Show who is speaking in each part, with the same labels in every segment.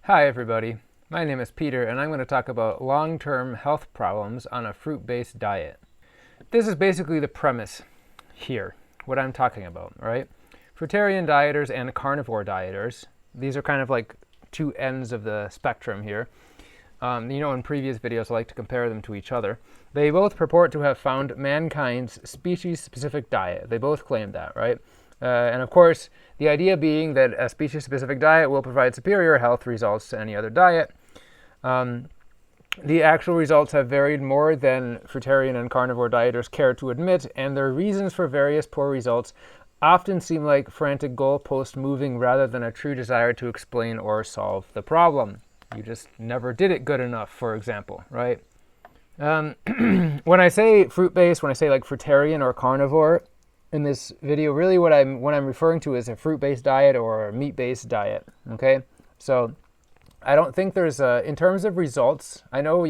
Speaker 1: Hi everybody, my name is Peter and I'm going to talk about long-term health problems on a fruit-based diet. This is basically the premise here, what I'm talking about, right? Fruitarian dieters and carnivore dieters, these are kind of like two ends of the spectrum here. In previous videos I like to compare them to each other. They both purport to have found mankind's species-specific diet. They both claim that, right? And of course, the idea being that a species-specific diet will provide superior health results to any other diet. The actual results have varied more than fruitarian and carnivore dieters care to admit, and their reasons for various poor results often seem like frantic goalpost moving rather than a true desire to explain or solve the problem. You just never did it good enough, for example, right? When I say fruit-based, when I say like fruitarian or carnivore, in this video, really what I'm referring to is a fruit-based diet or a meat-based diet, okay? So I don't think there's in terms of results, I know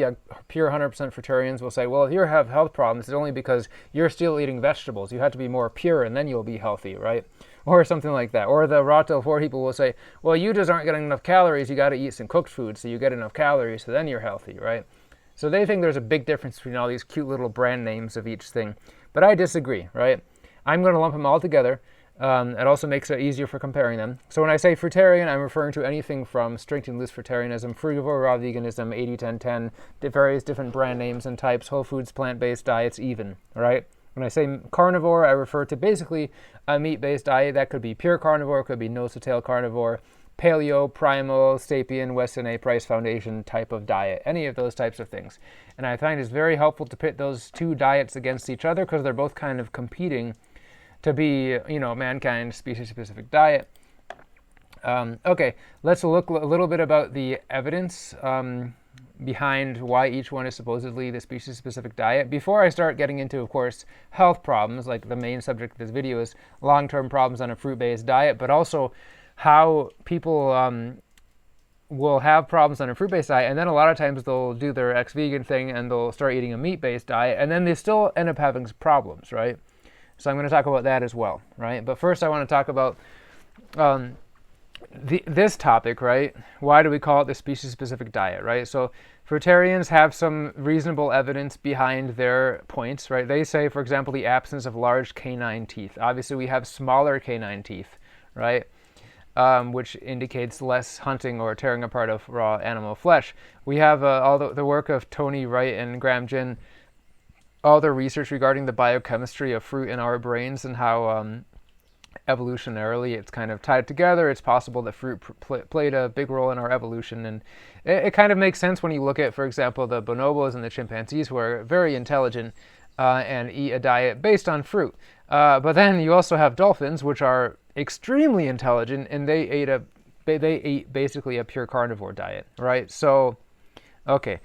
Speaker 1: pure 100% fruitarians will say, well, if you have health problems, it's only because you're still eating vegetables. You have to be more pure and then you'll be healthy, right? Or something like that. Or the raw till 4 people will say, well, you just aren't getting enough calories. You got to eat some cooked food so you get enough calories, so then you're healthy, right? So they think there's a big difference between all these cute little brand names of each thing. But I disagree, right? I'm going to lump them all together. It also makes it easier for comparing them. So when I say fruitarian, I'm referring to anything from strict and loose fruitarianism, frugivore, raw veganism, 80-10-10, various different brand names and types, whole foods, plant-based diets even, right? When I say carnivore, I refer to basically a meat-based diet. That could be pure carnivore, could be nose-to-tail carnivore, paleo, primal, sapien, Weston A. Price Foundation type of diet, any of those types of things. And I find it's very helpful to pit those two diets against each other because they're both kind of competing to be, mankind's species-specific diet. Okay, let's look a little bit about the evidence behind why each one is supposedly the species-specific diet. Before I start getting into, of course, health problems, like the main subject of this video is long-term problems on a fruit-based diet, but also how people will have problems on a fruit-based diet, and then a lot of times they'll do their ex-vegan thing and they'll start eating a meat-based diet, and then they still end up having problems, right? So I'm going to talk about that as well, right? But first I want to talk about this topic, right? Why do we call it the species-specific diet, right? So fruitarians have some reasonable evidence behind their points, right? They say, for example, the absence of large canine teeth. Obviously, we have smaller canine teeth, right? Which indicates less hunting or tearing apart of raw animal flesh. We have all the work of Tony Wright and Graham Ginn, all the research regarding the biochemistry of fruit in our brains and how evolutionarily it's kind of tied together. It's possible that fruit played a big role in our evolution, and it kind of makes sense when you look at, for example, the bonobos and the chimpanzees, who are very intelligent and eat a diet based on fruit. But then you also have dolphins, which are extremely intelligent, and they ate basically a pure carnivore diet, right? So, okay.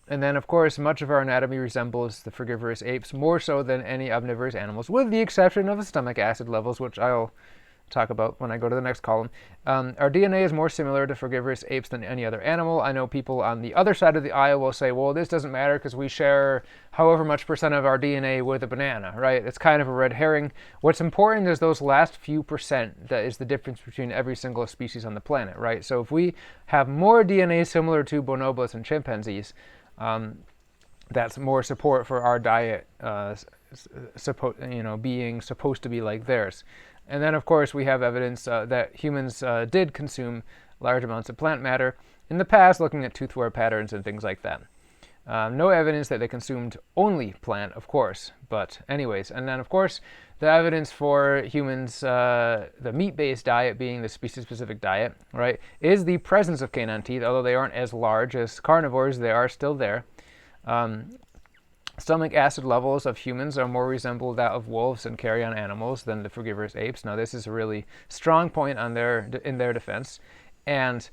Speaker 1: And then, of course, much of our anatomy resembles the frugivorous apes more so than any omnivorous animals, with the exception of the stomach acid levels, which I'll talk about when I go to the next column. Our DNA is more similar to frugivorous apes than any other animal. I know people on the other side of the aisle will say, well, this doesn't matter because we share however much percent of our DNA with a banana, right? It's kind of a red herring. What's important is those last few percent that is the difference between every single species on the planet, right? So if we have more DNA similar to bonobos and chimpanzees, that's more support for our diet being supposed to be like theirs. And then, of course, we have evidence that humans did consume large amounts of plant matter in the past, looking at tooth wear patterns and things like that. No evidence that they consumed only plant, of course, but anyways. And then, of course, the evidence for humans, the meat-based diet being the species-specific diet, right, is the presence of canine teeth. Although they aren't as large as carnivores, they are still there. Stomach acid levels of humans are more resemble that of wolves and carrion animals than the frugivorous apes. Now, this is a really strong point in their defense. And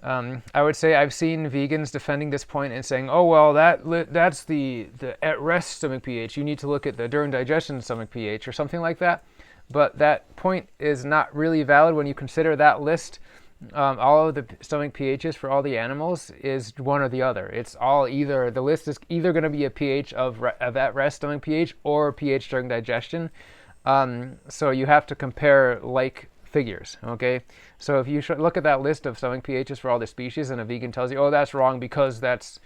Speaker 1: I would say I've seen vegans defending this point and saying, oh, well, that's the at-rest stomach pH. You need to look at the during digestion stomach pH or something like that. But that point is not really valid when you consider that list. All of the stomach pHs for all the animals is one or the other. It's all either, the list is either going to be a pH of at-rest stomach pH or pH during digestion. So you have to compare like figures, okay? So if you look at that list of stomach pHs for all the species, and a vegan tells you, oh, that's wrong because that's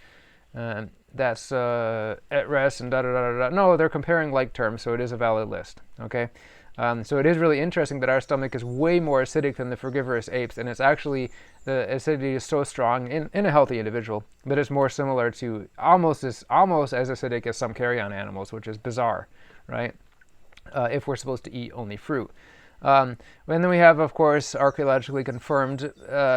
Speaker 1: at rest and da-da-da-da-da. No, they're comparing like terms, so it is a valid list, okay? So it is really interesting that our stomach is way more acidic than the frugivorous apes, and it's actually, the acidity is so strong in a healthy individual that it's more similar to almost as acidic as some carrion animals, which is bizarre, right? If we're supposed to eat only fruit. And then we have, of course, archaeologically confirmed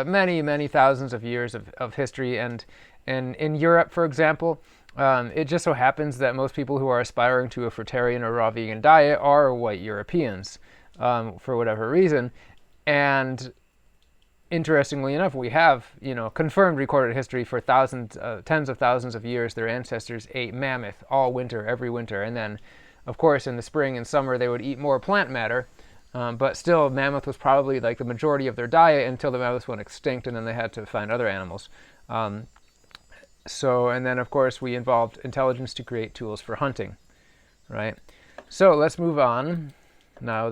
Speaker 1: many thousands of years of history, and in Europe, for example, it just so happens that most people who are aspiring to a fruitarian or raw vegan diet are white Europeans, for whatever reason. And interestingly enough, we have, confirmed recorded history for tens of thousands of years. Their ancestors ate mammoth all winter, every winter. And then, of course, in the spring and summer, they would eat more plant matter. But still, mammoth was probably like the majority of their diet until the mammoths went extinct, and then they had to find other animals. And then, of course, we involved intelligence to create tools for hunting, right? So let's move on now.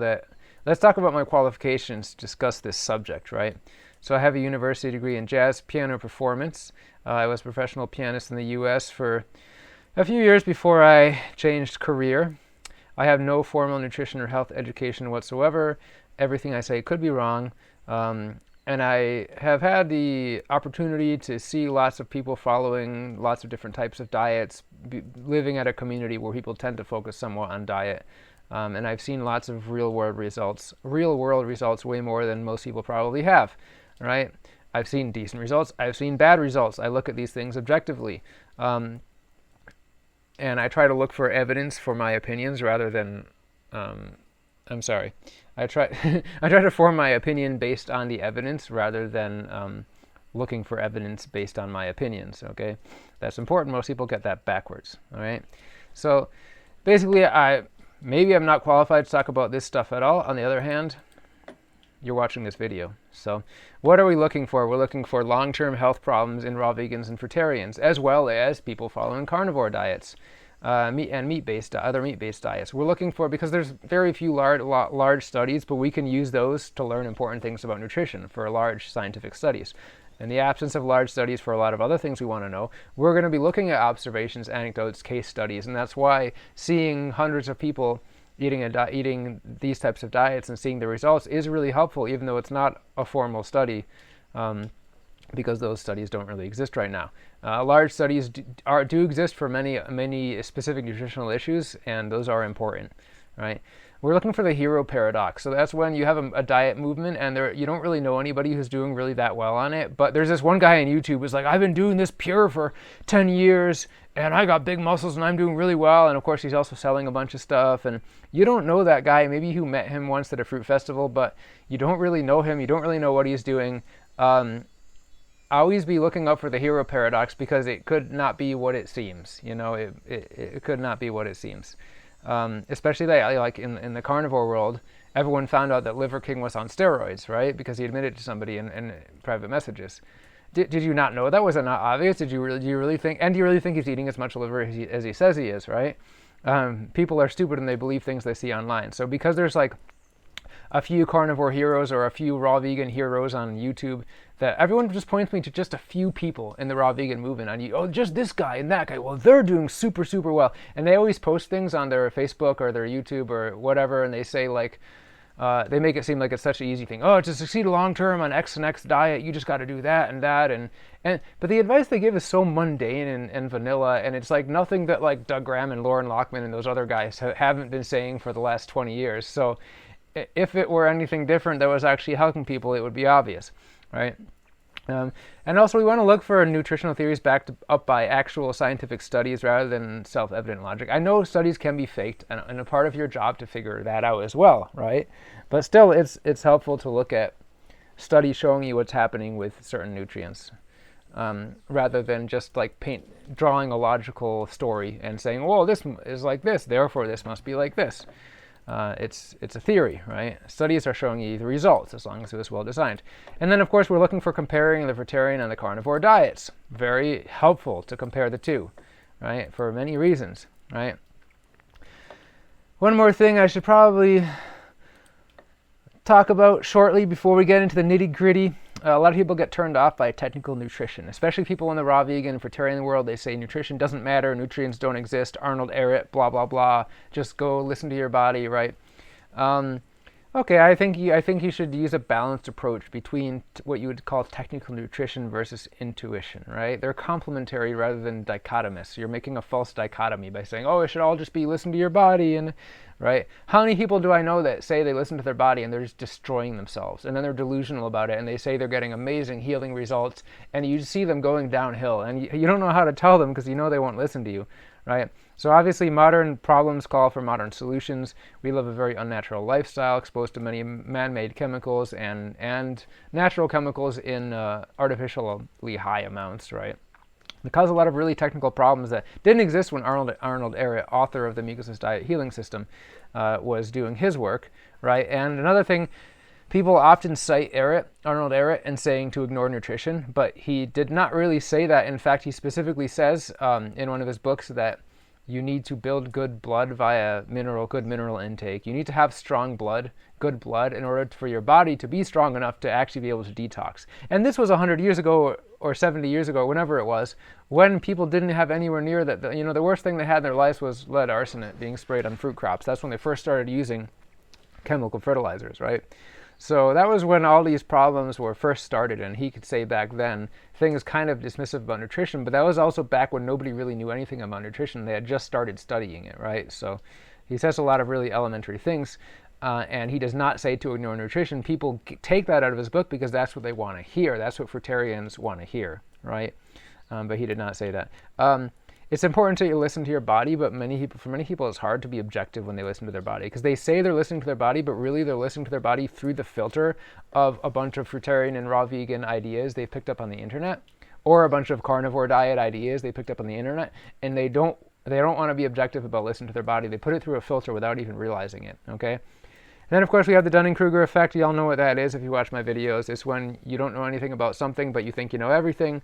Speaker 1: Let's talk about my qualifications to discuss this subject, right? So I have a university degree in jazz piano performance. I was a professional pianist in the U.S. for a few years before I changed career. I have no formal nutrition or health education whatsoever. Everything I say could be wrong. And I have had the opportunity to see lots of people following lots of different types of diets, living at a community where people tend to focus somewhat on diet. And I've seen lots of real-world results way more than most people probably have, right? I've seen decent results. I've seen bad results. I look at these things objectively. And I try to look for evidence for my opinions rather than... I try to form my opinion based on the evidence rather than looking for evidence based on my opinions, okay? That's important. Most people get that backwards, all right? So basically, maybe I'm not qualified to talk about this stuff at all. On the other hand, you're watching this video. So what are we looking for? We're looking for long-term health problems in raw vegans and fruitarians, as well as people following carnivore diets. Other meat-based diets. We're looking for, because there's very few large studies, but we can use those to learn important things about nutrition for large scientific studies. In the absence of large studies for a lot of other things we want to know, we're going to be looking at observations, anecdotes, case studies, and that's why seeing hundreds of people eating these types of diets and seeing the results is really helpful, even though it's not a formal study. Because those studies don't really exist right now. Large studies do exist for many specific nutritional issues, and those are important, right? We're looking for the hero paradox. So that's when you have a diet movement, and you don't really know anybody who's doing really that well on it. But there's this one guy on YouTube who's like, I've been doing this pure for 10 years, and I got big muscles, and I'm doing really well. And of course, he's also selling a bunch of stuff. And you don't know that guy. Maybe you met him once at a fruit festival, but you don't really know him. You don't really know what he's doing. Always be looking up for the hero paradox, because it could not be what it seems. It could not be what it seems. Especially like in the carnivore world, everyone found out that Liver King was on steroids, right? Because he admitted to somebody in private messages. Did you not know that? Was it not obvious? Do you really think he's eating as much liver as he says he is, right? People are stupid and they believe things they see online. So because there's like a few carnivore heroes or a few raw vegan heroes on YouTube, that everyone just points me to just a few people in the raw vegan movement on YouTube. Oh, just this guy and that guy. Well, they're doing super well. And they always post things on their Facebook or their YouTube or whatever, and they say like, they make it seem like it's such an easy thing. Oh, to succeed long-term on X and X diet, you just got to do that and that. But the advice they give is so mundane and vanilla, and it's like nothing that like Doug Graham and Lauren Lockman and those other guys haven't been saying for the last 20 years. So if it were anything different that was actually helping people, it would be obvious, right? And also we want to look for nutritional theories backed up by actual scientific studies rather than self-evident logic. I know studies can be faked, and a part of your job to figure that out as well, right? But still, it's helpful to look at studies showing you what's happening with certain nutrients, rather than just like drawing a logical story and saying, well, this is like this, therefore this must be like this. It's a theory, right? Studies are showing you the results as long as it was well designed. And then, of course, we're looking for comparing the fruitarian and the carnivore diets. Very helpful to compare the two, right? For many reasons, right? One more thing I should probably talk about shortly before we get into the nitty-gritty. A lot of people get turned off by technical nutrition, especially people in the raw vegan, fruitarian world. They say nutrition doesn't matter, nutrients don't exist, Arnold Ehret, blah, blah, blah. Just go listen to your body, right? Okay, I think you should use a balanced approach between what you would call technical nutrition versus intuition, right? They're complementary rather than dichotomous. You're making a false dichotomy by saying, oh, it should all just be listen to your body, and right? How many people do I know that say they listen to their body and they're just destroying themselves, and then they're delusional about it, and they say they're getting amazing healing results, and you see them going downhill, and you don't know how to tell them because you know they won't listen to you, right? So obviously modern problems call for modern solutions. We live a very unnatural lifestyle exposed to many man-made chemicals and natural chemicals in artificially high amounts, right? It caused a lot of really technical problems that didn't exist when Arnold Ehret, author of the Mucosist Diet Healing System, was doing his work, right? And another thing, people often cite Arnold Ehret, and saying to ignore nutrition, but he did not really say that. In fact, he specifically says in one of his books that you need to build good blood via good mineral intake. You need to have strong blood, good blood, in order for your body to be strong enough to actually be able to detox. And this was 100 years ago or 70 years ago, whenever it was, when people didn't have anywhere near that. The worst thing they had in their lives was lead arsenate being sprayed on fruit crops. That's when they first started using chemical fertilizers, right? So that was when all these problems were first started, and he could say back then things kind of dismissive about nutrition, but that was also back when nobody really knew anything about nutrition. They had just started studying it, right? So he says a lot of really elementary things, and he does not say to ignore nutrition. People take that out of his book because that's what they want to hear. That's what fruitarians want to hear, right? But he did not say that. It's important to listen to your body, but for many people it's hard to be objective when they listen to their body, because they say they're listening to their body, but really they're listening to their body through the filter of a bunch of fruitarian and raw vegan ideas they picked up on the internet, or a bunch of carnivore diet ideas they picked up on the internet, and they don't want to be objective about listening to their body. They put it through a filter without even realizing it, okay? And then, of course, we have the Dunning-Kruger effect. You all know what that is if you watch my videos. It's when you don't know anything about something, but you think you know everything.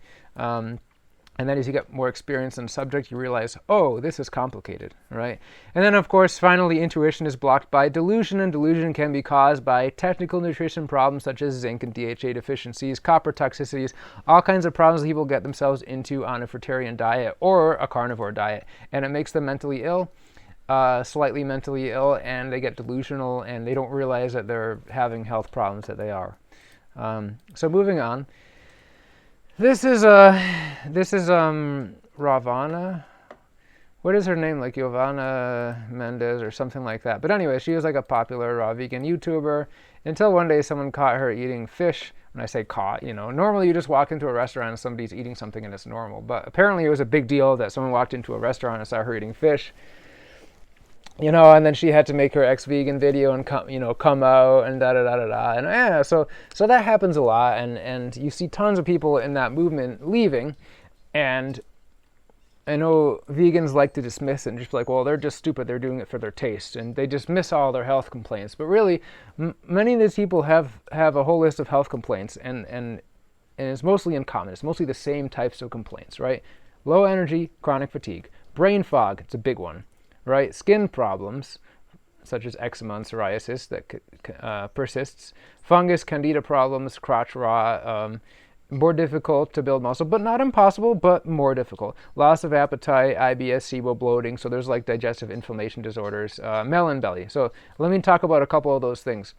Speaker 1: And then as you get more experience in the subject, you realize, oh, this is complicated, right? And then, of course, finally, intuition is blocked by delusion, and delusion can be caused by technical nutrition problems such as zinc and DHA deficiencies, copper toxicities, all kinds of problems that people get themselves into on a fruitarian diet or a carnivore diet. And it makes them mentally ill, slightly mentally ill, and they get delusional, and they don't realize that they're having health problems that they are. So moving on. This is Ravana. What is her name? Like Giovanna Mendez or something like that. But anyway, she was like a popular raw vegan YouTuber until one day someone caught her eating fish. When I say caught, normally you just walk into a restaurant and somebody's eating something and it's normal. But apparently it was a big deal that someone walked into a restaurant and saw her eating fish. And then she had to make her ex-vegan video and come out and da-da-da-da-da. And yeah, so that happens a lot, and you see tons of people in that movement leaving, and I know vegans like to dismiss it and just be like, well, they're just stupid, they're doing it for their taste, and they dismiss all their health complaints. But really, many of these people have a whole list of health complaints, and it's mostly in common. It's mostly the same types of complaints, right? Low energy, chronic fatigue, brain fog, it's a big one. Right, skin problems such as eczema and psoriasis that persists, fungus, candida problems, crotch rot, more difficult to build muscle, but not impossible, but more difficult. Loss of appetite, IBS, SIBO, bloating. So there's like digestive inflammation disorders, melon belly. So let me talk about a couple of those things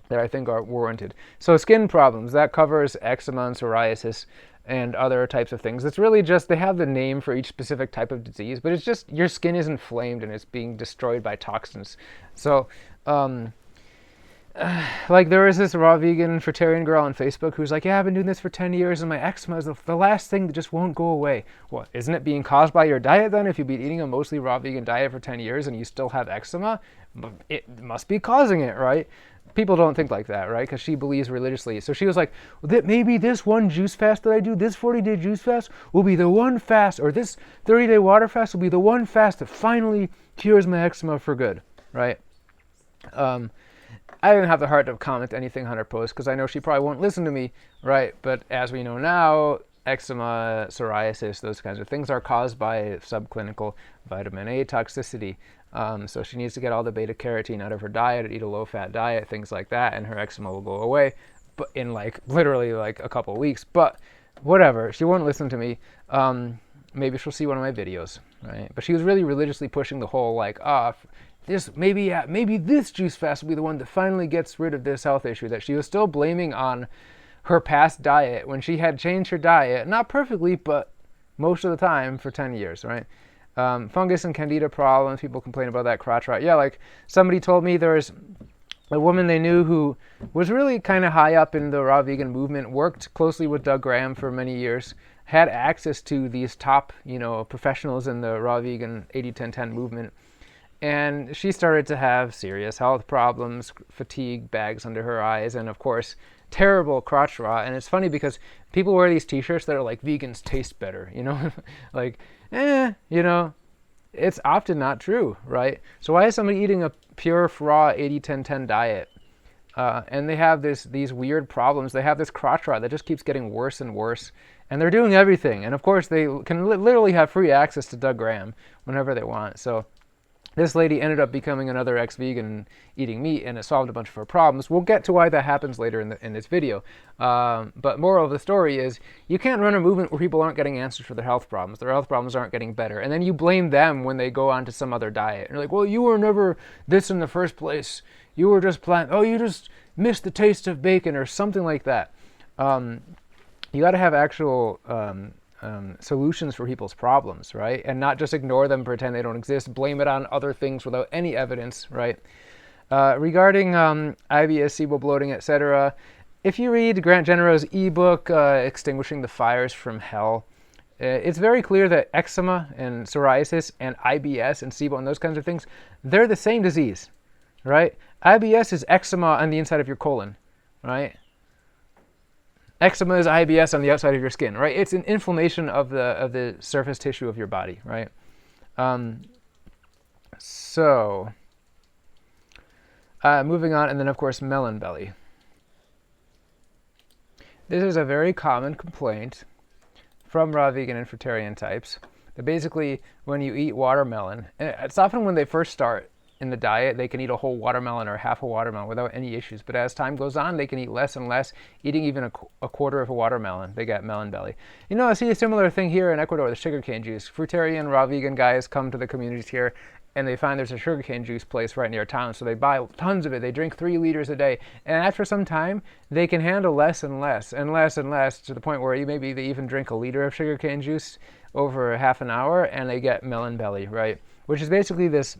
Speaker 1: that I think are warranted. So skin problems, that covers eczema and psoriasis and other types of things. It's really just, they have the name for each specific type of disease, but it's just your skin is inflamed and it's being destroyed by toxins. So, like there was this raw vegan fruitarian girl on Facebook who's like, yeah, I've been doing this for 10 years and my eczema is the last thing that just won't go away. Well, isn't it being caused by your diet then? If you've been eating a mostly raw vegan diet for 10 years and you still have eczema, it must be causing it, right? People don't think like that, right? Because she believes religiously. So she was like, that maybe this one juice fast that I do, this 40-day juice fast, will be the one fast, or this 30-day water fast will be the one fast that finally cures my eczema for good, right? I didn't have the heart to comment anything on her post because I know she probably won't listen to me, right? But as we know now, eczema, psoriasis, those kinds of things are caused by subclinical vitamin A toxicity. So she needs to get all the beta carotene out of her diet, eat a low-fat diet, things like that, and her eczema will go away, but in like literally like a couple of weeks. But whatever, she won't listen to me. Maybe she'll see one of my videos, right? But she was really religiously pushing the whole like, this maybe this juice fast will be the one that finally gets rid of this health issue that she was still blaming on her past diet when she had changed her diet, not perfectly, but most of the time for 10 years, right? Fungus and candida problems, people complain about that crotch rot. Yeah, like somebody told me there's a woman they knew who was really kind of high up in the raw vegan movement, worked closely with Doug Graham for many years, had access to these top, professionals in the raw vegan 80-10-10 movement. And she started to have serious health problems, fatigue, bags under her eyes, and of course, terrible crotch rot. And it's funny because people wear these t-shirts that are like, vegans taste better, like, it's often not true, right? So why is somebody eating a pure raw 80-10-10 diet? And they have these weird problems. They have this crotch rot that just keeps getting worse and worse. And they're doing everything. And of course, they can literally have free access to Doug Graham whenever they want. So this lady ended up becoming another ex-vegan and eating meat, and it solved a bunch of her problems. We'll get to why that happens later in this video. But moral of the story is, you can't run a movement where people aren't getting answers for their health problems. Their health problems aren't getting better. And then you blame them when they go on to some other diet. And you're like, well, you were never this in the first place. You were just you just missed the taste of bacon or something like that. You got to have actual solutions for people's problems, right? And not just ignore them, pretend they don't exist, blame it on other things without any evidence, right? Regarding IBS, SIBO, bloating, etc., if you read Grant Genero's ebook, Extinguishing the Fires from Hell, it's very clear that eczema and psoriasis and IBS and SIBO and those kinds of things, they're the same disease, right? IBS is eczema on the inside of your colon, right? Eczema is IBS on the outside of your skin, right? It's an inflammation of the surface tissue of your body, right? Moving on, and then of course melon belly. This is a very common complaint from raw vegan and fruitarian types. That basically, when you eat watermelon, and it's often when they first start in the diet, they can eat a whole watermelon or half a watermelon without any issues. But as time goes on, they can eat less and less, eating even a quarter of a watermelon. They get melon belly. I see a similar thing here in Ecuador with sugarcane juice. Fruitarian, raw vegan guys come to the communities here, and they find there's a sugarcane juice place right near town. So they buy tons of it. They drink 3 liters a day. And after some time, they can handle less and less and less and less, to the point where maybe they even drink a liter of sugarcane juice over half an hour, and they get melon belly, right? Which is basically this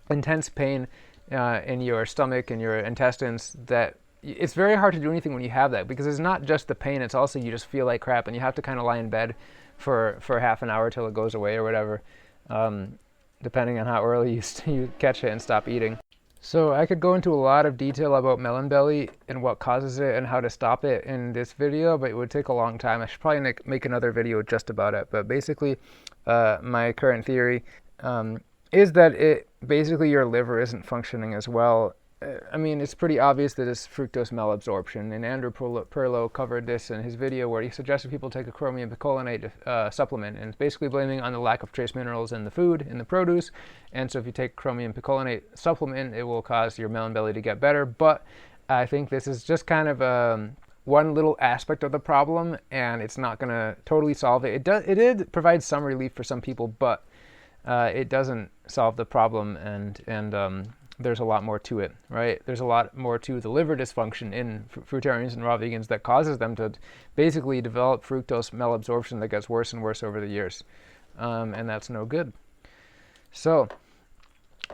Speaker 1: intense pain in your stomach and your intestines that it's very hard to do anything when you have that, because it's not just the pain, it's also you just feel like crap and you have to kind of lie in bed for half an hour till it goes away or whatever, depending on how early you catch it and stop eating. So I could go into a lot of detail about melon belly and what causes it and how to stop it in this video, but it would take a long time. I should probably make another video just about it. But basically, my current theory is that basically your liver isn't functioning as well. I mean, it's pretty obvious that it's fructose malabsorption, and Andrew Perlow covered this in his video where he suggested people take a chromium picolinate supplement, and it's basically blaming on the lack of trace minerals in the food, in the produce. And so if you take chromium picolinate supplement, it will cause your melon belly to get better. But I think this is just kind of one little aspect of the problem, and it's not going to totally solve it. It did provide some relief for some people, but it doesn't solve the problem, and there's a lot more to it, right? There's a lot more to the liver dysfunction in fruitarians and raw vegans that causes them to basically develop fructose malabsorption that gets worse and worse over the years, and that's no good. So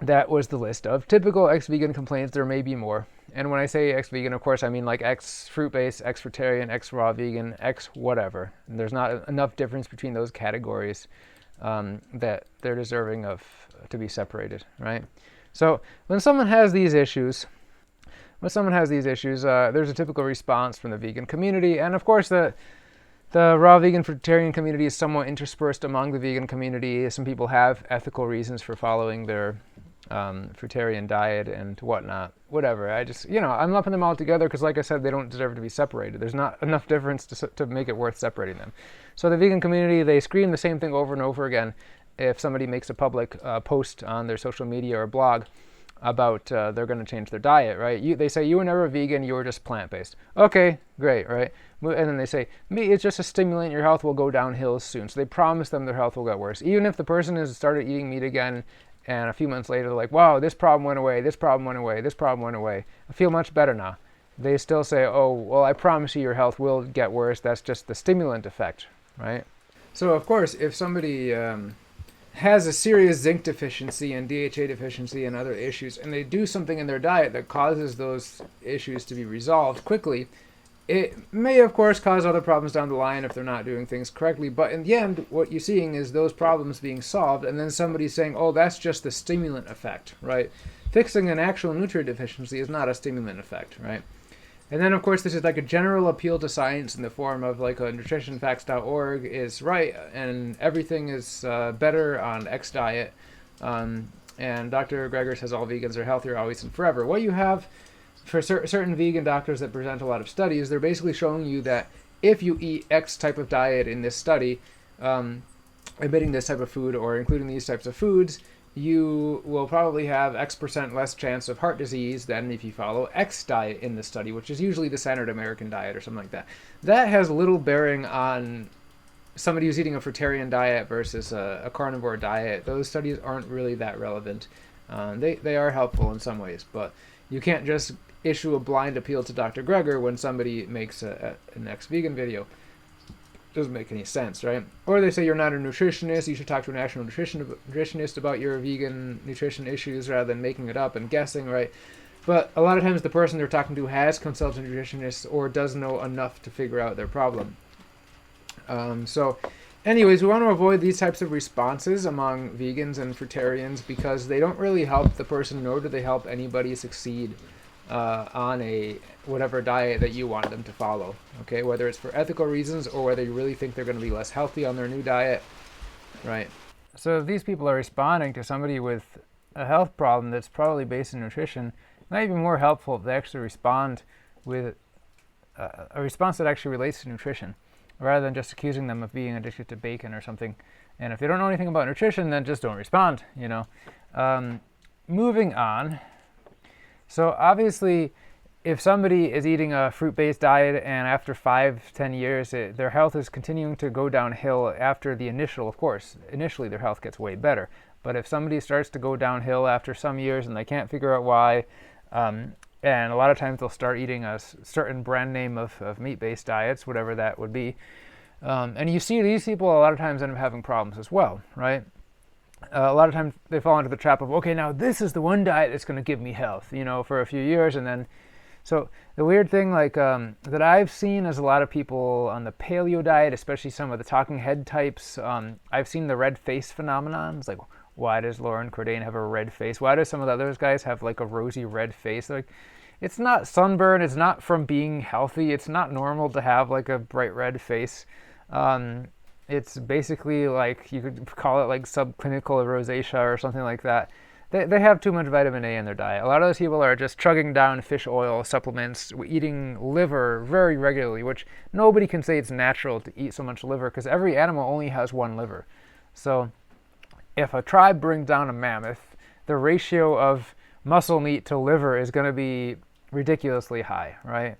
Speaker 1: that was the list of typical ex-vegan complaints. There may be more, and when I say ex-vegan, of course, I mean like ex-fruit-based, ex-fruitarian, ex-raw vegan, ex-whatever. There's not enough difference between those categories that they're deserving of to be separated, right? So when someone has these issues, there's a typical response from the vegan community, and of course the raw vegan fruitarian community is somewhat interspersed among the vegan community. Some people have ethical reasons for following their fruitarian diet and whatnot. Whatever. I'm lumping them all together because, like I said, they don't deserve to be separated. There's not enough difference to make it worth separating them. So the vegan community, they scream the same thing over and over again. if somebody makes a public post on their social media or blog about they're going to change their diet, right? They say, you were never vegan, you were just plant-based. Okay, great, right? And then they say, meat is just a stimulant, your health will go downhill soon. So they promise them their health will get worse. Even if the person has started eating meat again, and a few months later they're like, wow, this problem went away, this problem went away, this problem went away. I feel much better now. They still say, oh, well, I promise you your health will get worse. That's just the stimulant effect, right? So, of course, if somebody has a serious zinc deficiency and DHA deficiency and other issues, and they do something in their diet that causes those issues to be resolved quickly, it may, of course, cause other problems down the line if they're not doing things correctly. But in the end, what you're seeing is those problems being solved, and then somebody saying, oh, that's just the stimulant effect, right? Fixing an actual nutrient deficiency is not a stimulant effect, right? And then, of course, this is like a general appeal to science in the form of like a nutritionfacts.org is right, and everything is better on X diet. And Dr. Greger says all vegans are healthier always and forever. What you have for certain vegan doctors that present a lot of studies, they're basically showing you that if you eat X type of diet in this study, omitting this type of food or including these types of foods, you will probably have X% less chance of heart disease than if you follow X diet in the study, which is usually the standard American diet or something like that. That has little bearing on somebody who's eating a fruitarian diet versus a carnivore diet. Those studies aren't really that relevant. They are helpful in some ways, but you can't just issue a blind appeal to Dr. Greger when somebody makes an ex-vegan video. Doesn't make any sense, right? Or they say you're not a nutritionist, you should talk to an actual nutritionist about your vegan nutrition issues rather than making it up and guessing, right? But a lot of times the person they're talking to has consulted a nutritionist or does know enough to figure out their problem. So anyways, we want to avoid these types of responses among vegans and fruitarians because they don't really help the person, nor do they help anybody succeed on a whatever diet that you want them to follow, okay? Whether it's for ethical reasons or whether you really think they're going to be less healthy on their new diet, right? So if these people are responding to somebody with a health problem that's probably based in nutrition, it might be more helpful if they actually respond with a response that actually relates to nutrition, rather than just accusing them of being addicted to bacon or something. And if they don't know anything about nutrition, then just don't respond, you know? Moving on. So obviously, if somebody is eating a fruit-based diet and after 5-10 years, their health is continuing to go downhill after the initial, of course, initially their health gets way better. But if somebody starts to go downhill after some years and they can't figure out why, and a lot of times they'll start eating a certain brand name of meat-based diets, whatever that would be. And you see these people a lot of times end up having problems as well, right? A lot of times they fall into the trap of, okay, now this is the one diet that's going to give me health, you know, for a few years. And then, so the weird thing like that I've seen is a lot of people on the paleo diet, especially some of the talking head types. I've seen the red face phenomenon. It's like, why does Lauren Cordain have a red face? Why do some of the other guys have like a rosy red face? Like, it's not sunburn. It's not from being healthy. It's not normal to have like a bright red face. It's basically like, you could call it like subclinical rosacea or something like that. They have too much vitamin A in their diet. A lot of those people are just chugging down fish oil supplements, eating liver very regularly, which nobody can say it's natural to eat so much liver because every animal only has one liver. So if a tribe brings down a mammoth, the ratio of muscle meat to liver is going to be ridiculously high, right?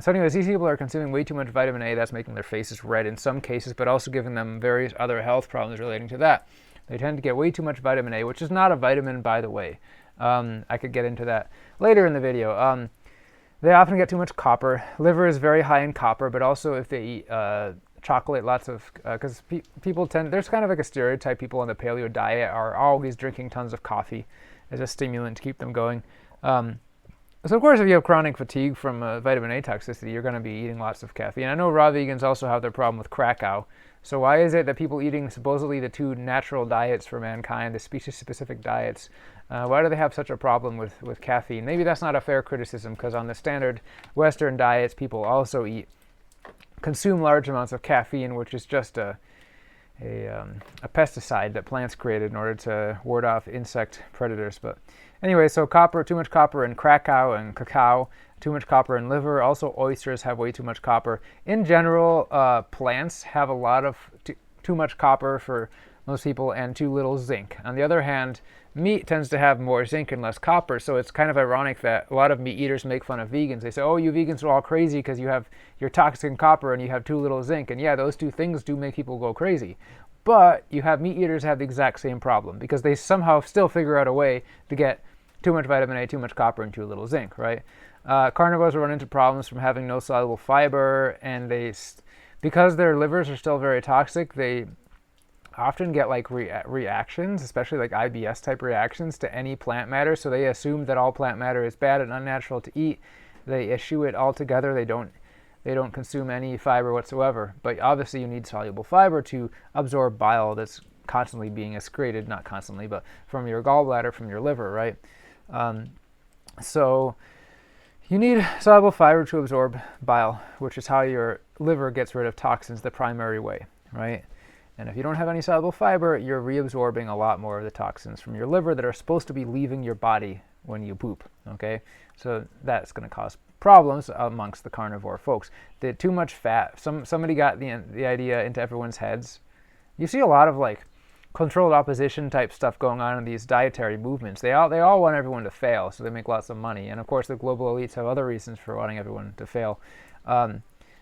Speaker 1: So anyways, these people are consuming way too much vitamin A. That's making their faces red in some cases, but also giving them various other health problems relating to that. They tend to get way too much vitamin A, which is not a vitamin, by the way. I could get into that later in the video. They often get too much copper. Liver is very high in copper, but also if they eat chocolate, lots of, because people tend, there's kind of like a stereotype, people on the paleo diet are always drinking tons of coffee as a stimulant to keep them going. So of course, if you have chronic fatigue from vitamin A toxicity, you're going to be eating lots of caffeine. I know raw vegans also have their problem with Krakow. So why is it that people eating supposedly the two natural diets for mankind, the species-specific diets, why do they have such a problem with caffeine? Maybe that's not a fair criticism because on the standard Western diets, people also consume large amounts of caffeine, which is just a pesticide that plants created in order to ward off insect predators. But anyway, so copper, too much copper in Krakow and cacao, too much copper in liver. Also, oysters have way too much copper. In general, plants have a lot of too much copper for most people, and too little zinc. On the other hand, meat tends to have more zinc and less copper, so it's kind of ironic that a lot of meat eaters make fun of vegans. They say, oh, you vegans are all crazy because you're toxic in copper and you have too little zinc. And yeah, those two things do make people go crazy. But you have meat eaters have the exact same problem because they somehow still figure out a way to get too much vitamin A, too much copper, and too little zinc, right? Carnivores run into problems from having no soluble fiber, and because their livers are still very toxic, they often get like reactions, especially like IBS type reactions to any plant matter. So they assume that all plant matter is bad and unnatural to eat. They eschew it altogether. They don't consume any fiber whatsoever. But obviously you need soluble fiber to absorb bile that's constantly being excreted, not constantly, but from your gallbladder, from your liver, right? So you need soluble fiber to absorb bile, which is how your liver gets rid of toxins the primary way, right? And if you don't have any soluble fiber, you're reabsorbing a lot more of the toxins from your liver that are supposed to be leaving your body when you poop, okay? So that's going to cause problems amongst the carnivore folks. The too much fat, somebody got the idea into everyone's heads. You see a lot of like controlled opposition type stuff going on in these dietary movements. They all want everyone to fail, so they make lots of money. And of course, the global elites have other reasons for wanting everyone to fail.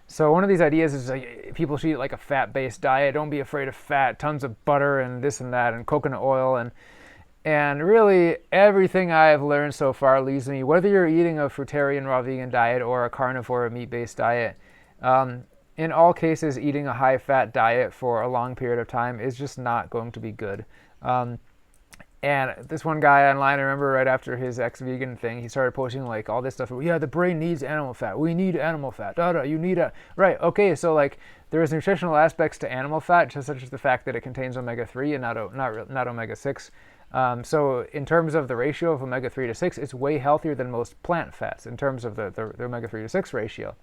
Speaker 1: So one of these ideas is like, people should eat like a fat-based diet. Don't be afraid of fat. Tons of butter and this and that and coconut oil and really everything I have learned so far leads me, whether you're eating a fruitarian raw vegan diet or a carnivore meat-based diet, in all cases, eating a high-fat diet for a long period of time is just not going to be good. And this one guy online, I remember right after his ex-vegan thing, he started posting like all this stuff. Yeah, the brain needs animal fat. We need animal fat. You need a... Right, okay, so like there's nutritional aspects to animal fat, just such as the fact that it contains omega-3 and not omega-6. So in terms of the ratio of omega-3 to 6, it's way healthier than most plant fats in terms of the omega-3 to 6 ratio.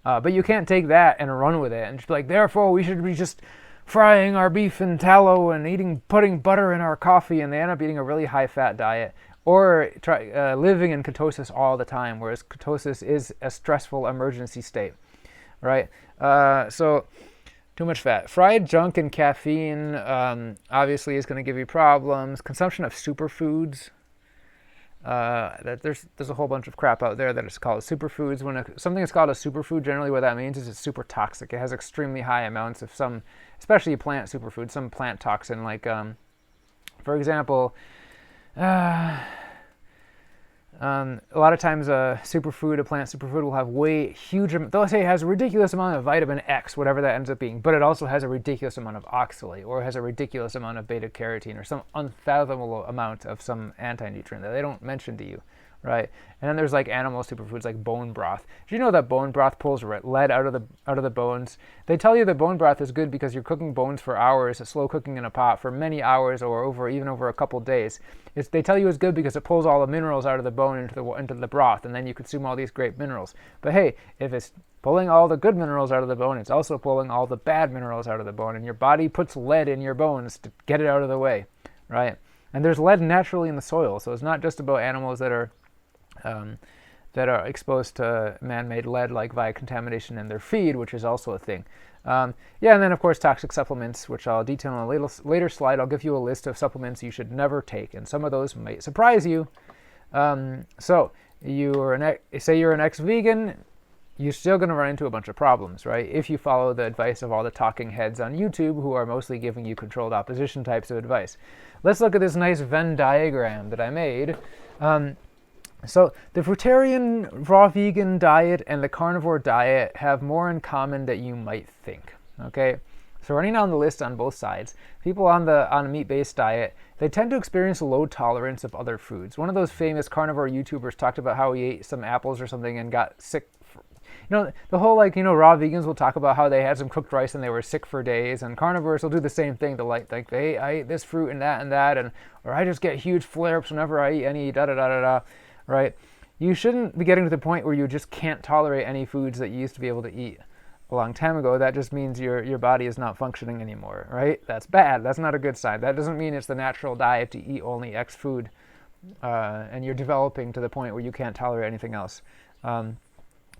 Speaker 1: But you can't take that and run with it and just be like, therefore we should be just frying our beef in tallow and putting butter in our coffee, and they end up eating a really high-fat diet, or living in ketosis all the time, whereas ketosis is a stressful emergency state, right? So too much fat. Fried junk and caffeine obviously is going to give you problems. Consumption of superfoods. There's a whole bunch of crap out there that is called superfoods. When something is called a superfood, generally what that means is it's super toxic. It has extremely high amounts of some, especially plant superfood, some plant toxin. Like, for example, a lot of times a plant superfood will have they'll say it has a ridiculous amount of vitamin X, whatever that ends up being, but it also has a ridiculous amount of oxalate, or has a ridiculous amount of beta carotene, or some unfathomable amount of some anti-nutrient that they don't mention to you, right? And then there's like animal superfoods like bone broth. Did you know that bone broth pulls lead out of the bones? They tell you that bone broth is good because you're cooking bones for hours, slow cooking in a pot for many hours, or even over a couple days. They tell you it's good because it pulls all the minerals out of the bone into the broth, and then you consume all these great minerals. But hey, if it's pulling all the good minerals out of the bone, it's also pulling all the bad minerals out of the bone, and your body puts lead in your bones to get it out of the way, right? And there's lead naturally in the soil, so it's not just about animals that are exposed to man-made lead, like via contamination in their feed, which is also a thing. And then of course toxic supplements, which I'll detail in a later slide. I'll give you a list of supplements you should never take, and some of those might surprise you. So say you're an ex-vegan, you're still going to run into a bunch of problems, right? If you follow the advice of all the talking heads on YouTube who are mostly giving you controlled opposition types of advice. Let's look at this nice Venn diagram that I made. So the fruitarian raw vegan diet and the carnivore diet have more in common than you might think, okay? So running down the list on both sides, people on a meat-based diet, they tend to experience low tolerance of other foods. One of those famous carnivore YouTubers talked about how he ate some apples or something and got sick. The whole raw vegans will talk about how they had some cooked rice and they were sick for days, and carnivores will do the same thing. They'll I ate this fruit and that, or I just get huge flare-ups whenever I eat any da-da-da-da-da. Right? You shouldn't be getting to the point where you just can't tolerate any foods that you used to be able to eat a long time ago. That just means your body is not functioning anymore, right? That's bad. That's not a good sign. That doesn't mean it's the natural diet to eat only X food, and you're developing to the point where you can't tolerate anything else.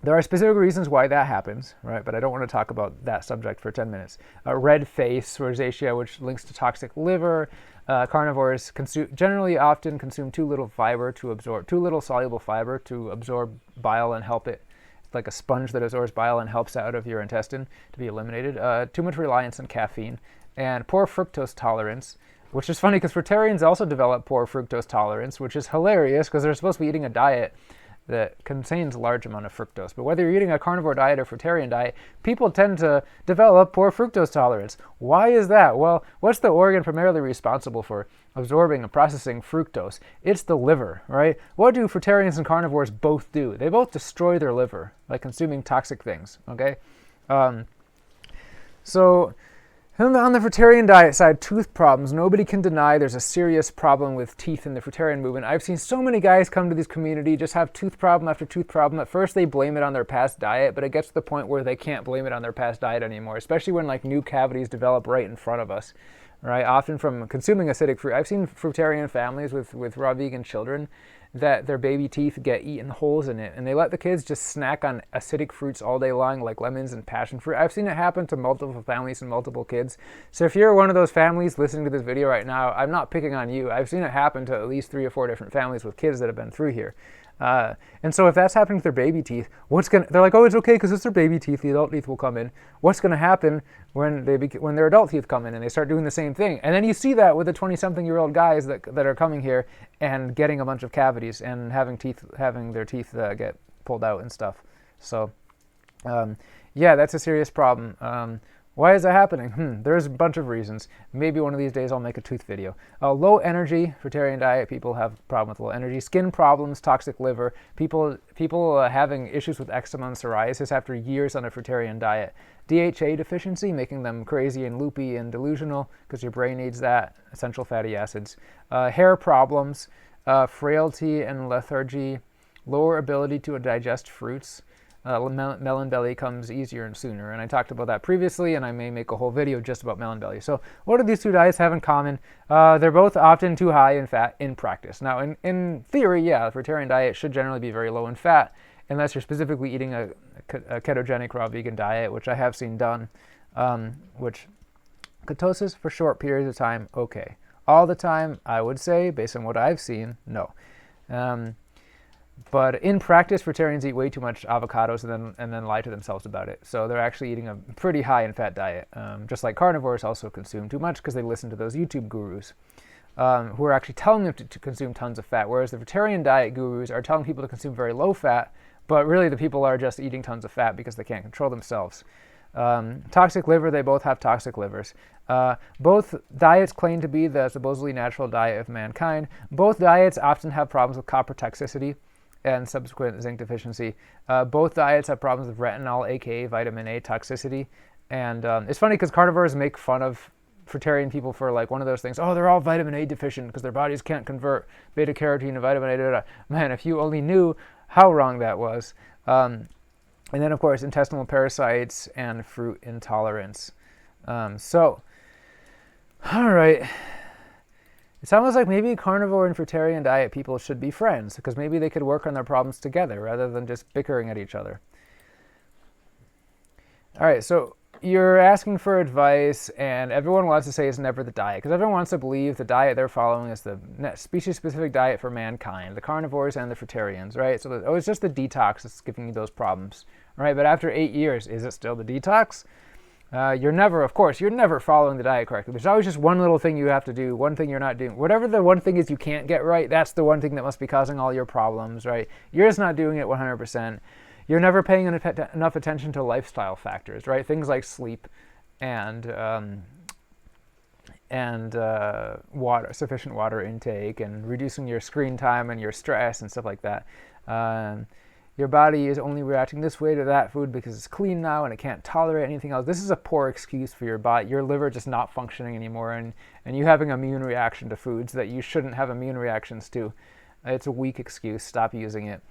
Speaker 1: There are specific reasons why that happens, right? But I don't want to talk about that subject for 10 minutes. Red face rosacea, which links to toxic liver. Carnivores generally often consume too little soluble fiber to absorb bile and help it. It's like a sponge that absorbs bile and helps out of your intestine to be eliminated. Too much reliance on caffeine and poor fructose tolerance, which is funny because fruitarians also develop poor fructose tolerance, which is hilarious because they're supposed to be eating a diet that contains a large amount of fructose. But whether you're eating a carnivore diet or fruitarian diet, people tend to develop poor fructose tolerance. Why is that? Well, what's the organ primarily responsible for absorbing and processing fructose? It's the liver, right? What do fruitarians and carnivores both do? They both destroy their liver by consuming toxic things, okay? So on the fruitarian diet side, tooth problems. Nobody can deny there's a serious problem with teeth in the fruitarian movement. I've seen so many guys come to this community just have tooth problem after tooth problem. At first they blame it on their past diet, but it gets to the point where they can't blame it on their past diet anymore, especially when like new cavities develop right in front of us, right? Often from consuming acidic fruit. I've seen fruitarian families with raw vegan children that their baby teeth get eaten holes in it, and they let the kids just snack on acidic fruits all day long, like lemons and passion fruit. I've seen it happen to multiple families and multiple kids. So if you're one of those families listening to this video right now, I'm not picking on you. I've seen it happen to at least 3 or 4 different families with kids that have been through here. And so if that's happening to their baby teeth, they're like, oh, it's okay because it's their baby teeth, the adult teeth will come in. What's going to happen when their adult teeth come in and they start doing the same thing? And then you see that with the 20-something-year-old guys that are coming here and getting a bunch of cavities and having their teeth get pulled out and stuff. So, yeah, that's a serious problem. Why is that happening? There's a bunch of reasons. Maybe one of these days I'll make a tooth video. Low energy, fruitarian diet, people have a problem with low energy. Skin problems, toxic liver. People having issues with eczema and psoriasis after years on a fruitarian diet. DHA deficiency, making them crazy and loopy and delusional because your brain needs that. Essential fatty acids. Hair problems, frailty and lethargy, lower ability to digest fruits. Melon belly comes easier and sooner. And I talked about that previously, and I may make a whole video just about melon belly. So what do these two diets have in common? They're both often too high in fat in practice. Now, in theory, yeah, the fruitarian diet should generally be very low in fat, unless you're specifically eating a ketogenic raw vegan diet, which I have seen done, which ketosis for short periods of time, okay. All the time, I would say, based on what I've seen, no. But in practice, fruitarians eat way too much avocados and then lie to themselves about it. So they're actually eating a pretty high in fat diet, just like carnivores also consume too much because they listen to those YouTube gurus who are actually telling them to consume tons of fat, whereas the fruitarian diet gurus are telling people to consume very low fat, but really the people are just eating tons of fat because they can't control themselves. Toxic liver, they both have toxic livers. Both diets claim to be the supposedly natural diet of mankind. Both diets often have problems with copper toxicity and subsequent zinc deficiency. Both diets have problems with retinol, aka vitamin A toxicity. And it's funny because carnivores make fun of fruitarian people for like one of those things. Oh, they're all vitamin A deficient because their bodies can't convert beta carotene to vitamin A. Da, da. Man, if you only knew how wrong that was. And then, of course, intestinal parasites and fruit intolerance. All right. It sounds like maybe carnivore and fruitarian diet people should be friends because maybe they could work on their problems together rather than just bickering at each other. All right, so you're asking for advice, and everyone wants to say it's never the diet because everyone wants to believe the diet they're following is the species-specific diet for mankind, the carnivores and the fruitarians, right? So it's just the detox that's giving you those problems, right? But after 8 years, is it still the detox? You're never following the diet correctly. There's always just one little thing you have to do, one thing you're not doing. Whatever the one thing is you can't get right, that's the one thing that must be causing all your problems, right? You're just not doing it 100%. You're never paying enough attention to lifestyle factors, right? Things like sleep and sufficient water intake and reducing your screen time and your stress and stuff like that. Your body is only reacting this way to that food because it's clean now and it can't tolerate anything else. This is a poor excuse for your body, your liver just not functioning anymore and you having an immune reaction to foods that you shouldn't have immune reactions to. It's a weak excuse. Stop using it.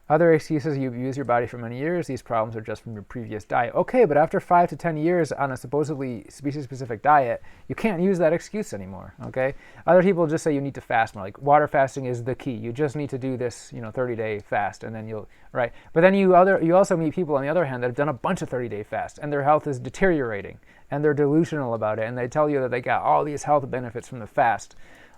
Speaker 1: Other excuses: you've used your body for many years. These problems are just from your previous diet. Okay, but after 5 to 10 years on a supposedly species-specific diet, you can't use that excuse anymore, okay? Other people just say you need to fast more. Like, water fasting is the key. You just need to do this, 30-day fast, and then you'll, right? But then you also meet people, on the other hand, that have done a bunch of 30-day fasts, and their health is deteriorating, and they're delusional about it, and they tell you that they got all these health benefits from the fast.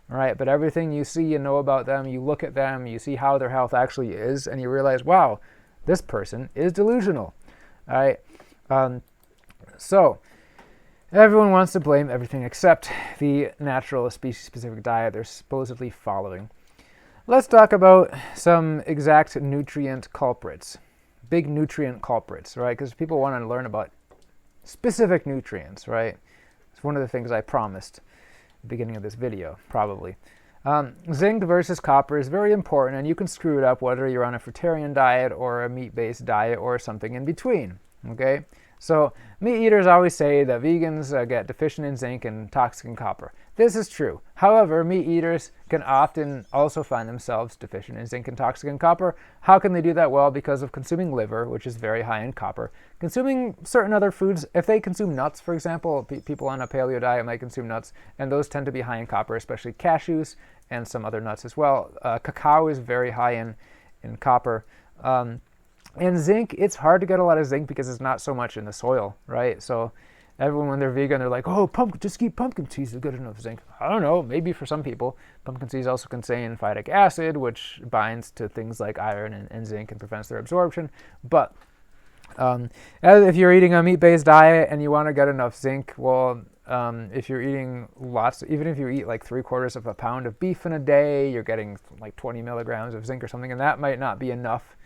Speaker 1: Right, but everything you see and know about them, you look at them, you see how their health actually is, and you realize, wow, this person is delusional. All right, so everyone wants to blame everything except the natural species-specific diet they're supposedly following. Let's talk about some exact nutrient culprits, big nutrient culprits, right? Because people want to learn about specific nutrients, right? It's one of the things I promised beginning of this video, probably. Zinc versus copper is very important, and you can screw it up whether you're on a fruitarian diet or a meat-based diet or something in between, okay? So meat eaters always say that vegans get deficient in zinc and toxic in copper. This is true. However, meat eaters can often also find themselves deficient in zinc and toxic in copper. How can they do that? Well, because of consuming liver, which is very high in copper. Consuming certain other foods, if they consume nuts, for example, people on a paleo diet might consume nuts, and those tend to be high in copper, especially cashews and some other nuts as well. Cacao is very high in copper. And zinc, it's hard to get a lot of zinc because it's not so much in the soil, right? So everyone, when they're vegan, they're like, oh, just eat pumpkin seeds to get enough zinc. I don't know, maybe for some people. Pumpkin seeds also contain phytic acid, which binds to things like iron and zinc and prevents their absorption. But if you're eating a meat-based diet and you want to get enough zinc, well, if you're eating lots, even if you eat like 3/4 of a pound of beef in a day, you're getting like 20 milligrams of zinc or something, and that might not be enough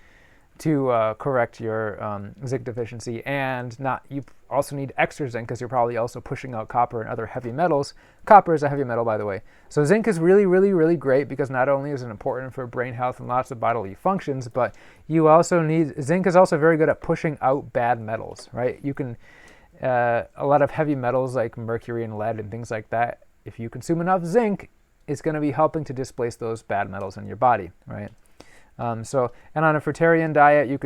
Speaker 1: to correct your zinc deficiency. And you also need extra zinc because you're probably also pushing out copper and other heavy metals. Copper is a heavy metal, by the way. So zinc is really, really, really great because not only is it important for brain health and lots of bodily functions, but zinc is also very good at pushing out bad metals, right? You can, a lot of heavy metals like mercury and lead and things like that, if you consume enough zinc, it's going to be helping to displace those bad metals in your body, right? And on a fruitarian diet, you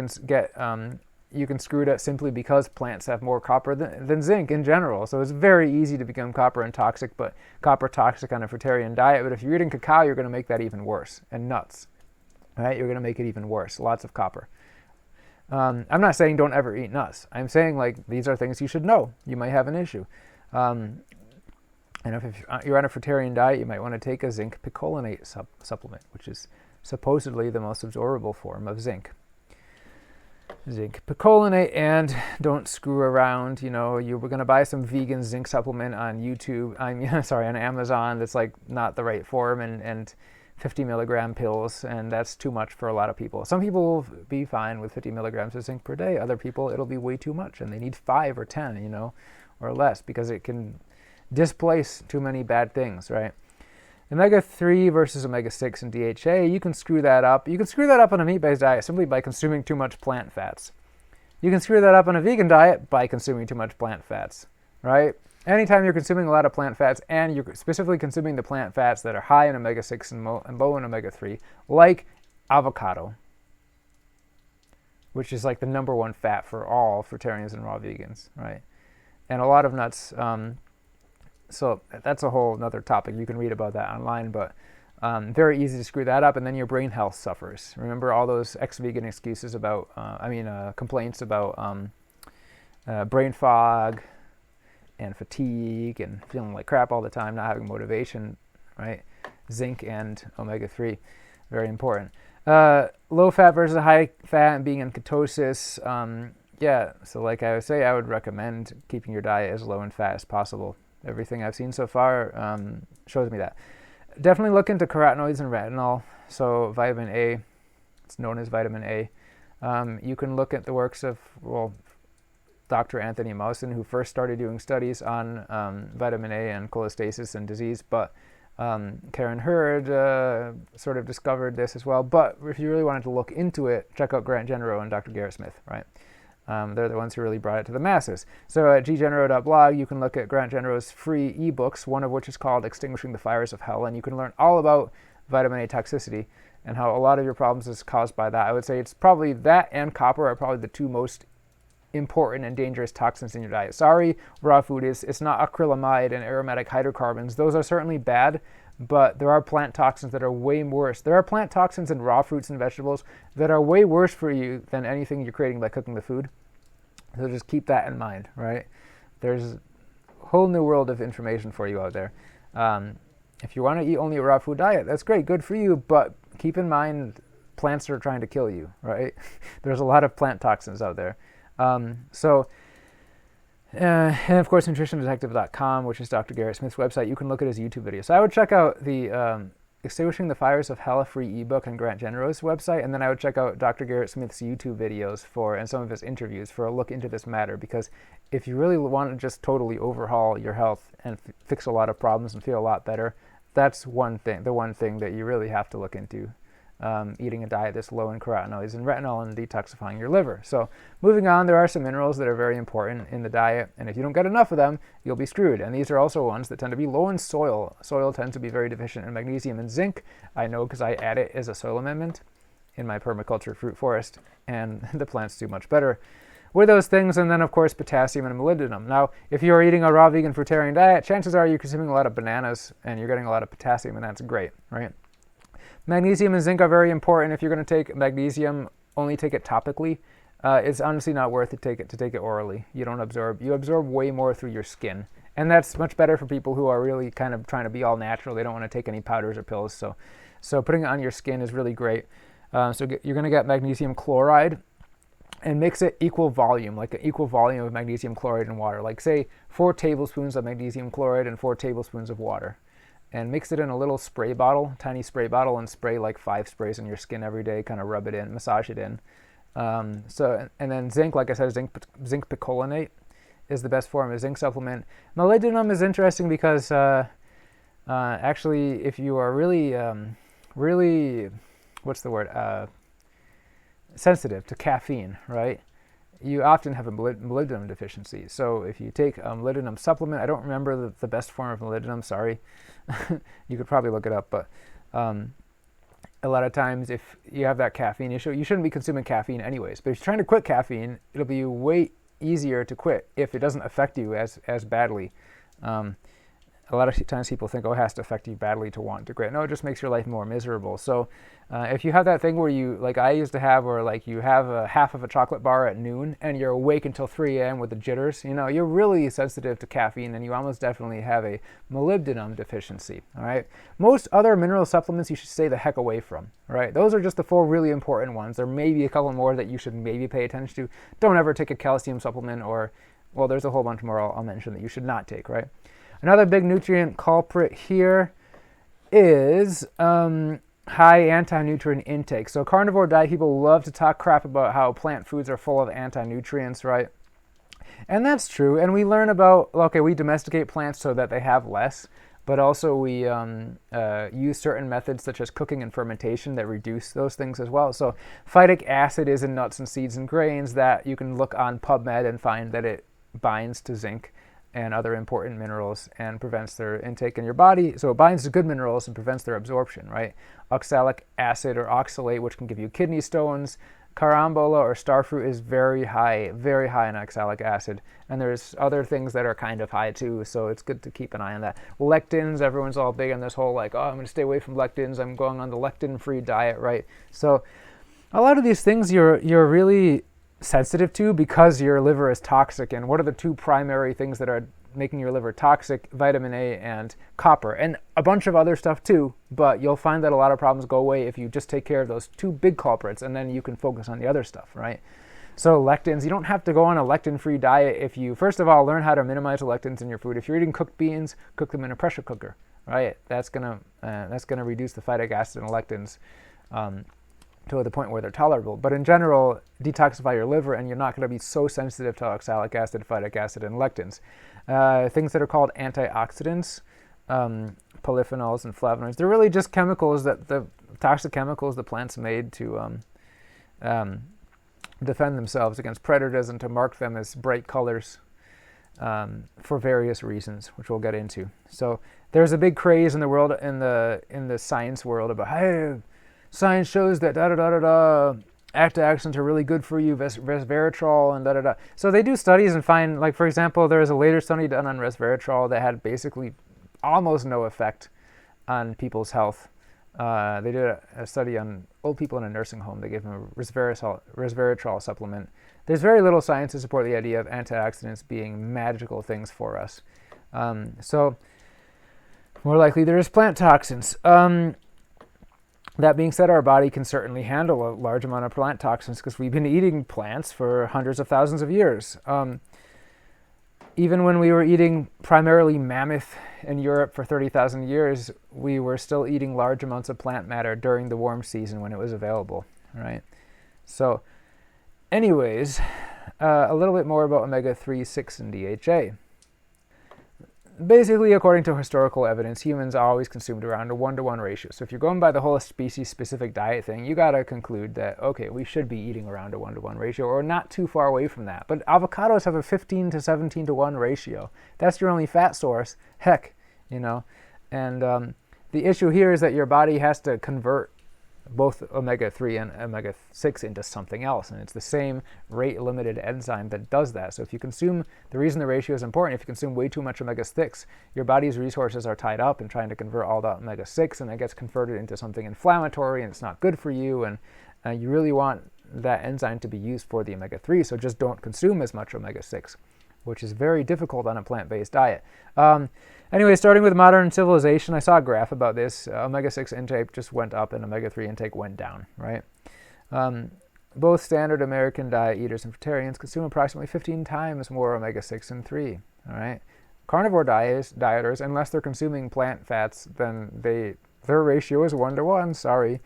Speaker 1: can screw it up simply because plants have more copper than zinc in general. So it's very easy to become copper toxic on a fruitarian diet. But if you're eating cacao, you're going to make that even worse. And nuts, right? You're going to make it even worse. Lots of copper. I'm not saying don't ever eat nuts. I'm saying like these are things you should know. You might have an issue. And if you're on a fruitarian diet, you might want to take a zinc picolinate supplement, which is supposedly the most absorbable form of zinc. Zinc picolinate, and don't screw around. You were going to buy some vegan zinc supplement on on Amazon that's like not the right form and 50 milligram pills, and that's too much for a lot of people. Some people will be fine with 50 milligrams of zinc per day. Other people, it'll be way too much, and they need 5 or 10, or less, because it can displace too many bad things, right? Omega-3 versus omega-6 and DHA, you can screw that up. You can screw that up on a meat-based diet simply by consuming too much plant fats. You can screw that up on a vegan diet by consuming too much plant fats, right? Anytime you're consuming a lot of plant fats, and you're specifically consuming the plant fats that are high in omega-6 and low in omega-3, like avocado, which is like the number one fat for all fruitarians and raw vegans, right? And a lot of nuts. So that's a whole other topic. You can read about that online, but very easy to screw that up, and then your brain health suffers. Remember all those ex-vegan excuses about, complaints about brain fog and fatigue and feeling like crap all the time, not having motivation, right? Zinc and omega-3, very important. Low fat versus high fat and being in ketosis. So like I would say, I would recommend keeping your diet as low in fat as possible. Everything I've seen so far shows me that. Definitely look into carotenoids and retinol. So vitamin A, it's known as vitamin A. You can look at the works of, Dr. Anthony Mousen, who first started doing studies on vitamin A and cholestasis and disease, but Karen Hurd sort of discovered this as well. But if you really wanted to look into it, check out Grant Genero and Dr. Garrett Smith, right? They're the ones who really brought it to the masses. So at ggenero.blog, you can look at Grant Genero's free ebooks, one of which is called Extinguishing the Fires of Hell, and you can learn all about vitamin A toxicity and how a lot of your problems is caused by that. I would say it's probably that and copper are probably the two most important and dangerous toxins in your diet. Sorry, raw food it's not acrylamide and aromatic hydrocarbons. Those are certainly bad, but there are plant toxins that are way worse. There are plant toxins in raw fruits and vegetables that are way worse for you than anything you're creating by cooking the food. So just keep that in mind, right? There's a whole new world of information for you out there. If you want to eat only a raw food diet, that's great, good for you, but keep in mind plants are trying to kill you, right? There's a lot of plant toxins out there. And of course, nutritiondetective.com, which is Dr. Garrett Smith's website. You can look at his YouTube video. So I would check out the Extinguishing the Fires of Hell free ebook on Grant Genero's website, and then I would check out Dr. Garrett Smith's YouTube videos and some of his interviews for a look into this matter, because if you really want to just totally overhaul your health and fix a lot of problems and feel a lot better, that's the one thing that you really have to look into. Eating a diet that's low in carotenoids and retinol and detoxifying your liver. So moving on, there are some minerals that are very important in the diet, and if you don't get enough of them, you'll be screwed. And these are also ones that tend to be low in soil. Soil tends to be very deficient in magnesium and zinc. I know because I add it as a soil amendment in my permaculture fruit forest, and the plants do much better with those things. And then of course potassium and molybdenum. Now if you're eating a raw vegan fruitarian diet, chances are you're consuming a lot of bananas and you're getting a lot of potassium, and that's great, right? Magnesium and zinc are very important. If you're going to take magnesium, only take it topically. It's honestly not worth it to take it orally. You absorb way more through your skin. And that's much better for people who are really kind of trying to be all natural. They don't want to take any powders or pills. So putting it on your skin is really great. So you're going to get magnesium chloride and mix it equal volume, like an equal volume of magnesium chloride and water. Like say 4 tablespoons of magnesium chloride and 4 tablespoons of water. And mix it in a little spray bottle, tiny spray bottle, and spray like 5 sprays on your skin every day, kind of rub it in, massage it in. And then zinc, like I said, zinc picolinate is the best form of zinc supplement. Molybdenum is interesting because actually if you are really, sensitive to caffeine, right? You often have a molybdenum deficiency. So if you take a molybdenum supplement, I don't remember the best form of molybdenum, sorry. You could probably look it up, but a lot of times if you have that caffeine issue, you shouldn't be consuming caffeine anyways. But if you're trying to quit caffeine, it'll be way easier to quit if it doesn't affect you as badly. A lot of times people think, oh, it has to affect you badly to want to quit. No, it just makes your life more miserable. So if you have that thing where you, like I used to have, where like you have a half of a chocolate bar at noon and you're awake until 3 a.m. with the jitters, you're really sensitive to caffeine and you almost definitely have a molybdenum deficiency, all right? Most other mineral supplements you should stay the heck away from, all right? Those are just the 4 really important ones. There may be a couple more that you should maybe pay attention to. Don't ever take a calcium supplement well, there's a whole bunch more I'll mention that you should not take, right? Another big nutrient culprit here is high anti-nutrient intake. So carnivore diet people love to talk crap about how plant foods are full of anti-nutrients, right? And that's true. And we learn about, we domesticate plants so that they have less, but also we use certain methods such as cooking and fermentation that reduce those things as well. So phytic acid is in nuts and seeds and grains that you can look on PubMed and find that it binds to zinc and other important minerals and prevents their intake in your body. So it binds to good minerals and prevents their absorption, right? Oxalic acid or oxalate, which can give you kidney stones. Carambola or starfruit is very high in oxalic acid. And there's other things that are kind of high too, so it's good to keep an eye on that. Lectins, everyone's all big on this whole I'm going to stay away from lectins. I'm going on the lectin-free diet, right? So a lot of these things you're really sensitive to because your liver is toxic. And what are the 2 primary things that are making your liver toxic? Vitamin A and copper, and a bunch of other stuff too, but you'll find that a lot of problems go away if you just take care of those 2 big culprits, and then you can focus on the other stuff, right? So lectins, you don't have to go on a lectin-free diet if you, first of all, learn how to minimize the lectins in your food. If you're eating cooked beans, cook them in a pressure cooker, right? That's gonna reduce the phytic acid and lectins to the point where they're tolerable. But in general, detoxify your liver and you're not going to be so sensitive to oxalic acid, phytic acid, and lectins. Things that are called antioxidants, polyphenols and flavonoids, they're really just chemicals, the toxic chemicals the plants made to defend themselves against predators and to mark them as bright colors. for various reasons, which we'll get into. So there's a big craze in the world, in the science world, about, hey, science shows that antioxidants are really good for you, resveratrol and da-da-da. So they do studies and find, like, for example, there was a later study done on resveratrol that had basically almost no effect on people's health. They did a study on old people in a nursing home. They gave them a resveratrol supplement. There's very little science to support the idea of antioxidants being magical things for us. So more likely there is plant toxins. That being said, our body can certainly handle a large amount of plant toxins because we've been eating plants for hundreds of thousands of years. Even when we were eating primarily mammoth in Europe for 30,000 years, we were still eating large amounts of plant matter during the warm season when it was available, right? So anyways, a little bit more about omega-3, 6, and DHA. Basically, according to historical evidence, humans always consumed around a 1-to-1 ratio. So if you're going by the whole species-specific diet thing, you got to conclude that, okay, we should be eating around a 1-to-1 ratio or not too far away from that. But avocados have a 15 to 17 to 1 ratio. That's your only fat source. Heck, you know. And the issue here is that your body has to convert both omega-3 and omega-6 into something else, and it's the same rate-limited enzyme that does that. So if you consume, the reason the ratio is important, if you consume way too much omega-6, your body's resources are tied up in trying to convert all that omega-6, and it gets converted into something inflammatory, and it's not good for you, and you really want that enzyme to be used for the omega-3, so just don't consume as much omega-6, which is very difficult on a plant-based diet. Anyway, starting with modern civilization, I saw a graph about this. Omega-6 intake just went up and omega-3 intake went down, right? Both standard American diet eaters and fruitarians consume approximately 15 times more omega-6 and 3, all right? Carnivore dieters, unless they're consuming plant fats, then their ratio is 1-to-1, sorry.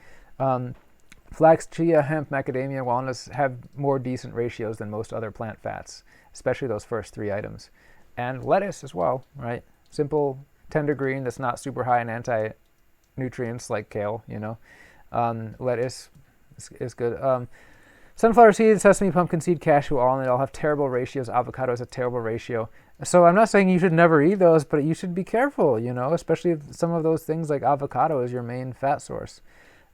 Speaker 1: Flax, chia, hemp, macadamia, walnuts have more decent ratios than most other plant fats, especially those first 3 items. And lettuce as well, right? Simple, tender green that's not super high in anti-nutrients like kale, you know. Lettuce is good. Sunflower seeds, sesame, pumpkin seed, cashew, all have terrible ratios. Avocado has a terrible ratio. So I'm not saying you should never eat those, but you should be careful, you know, especially if some of those things like avocado is your main fat source.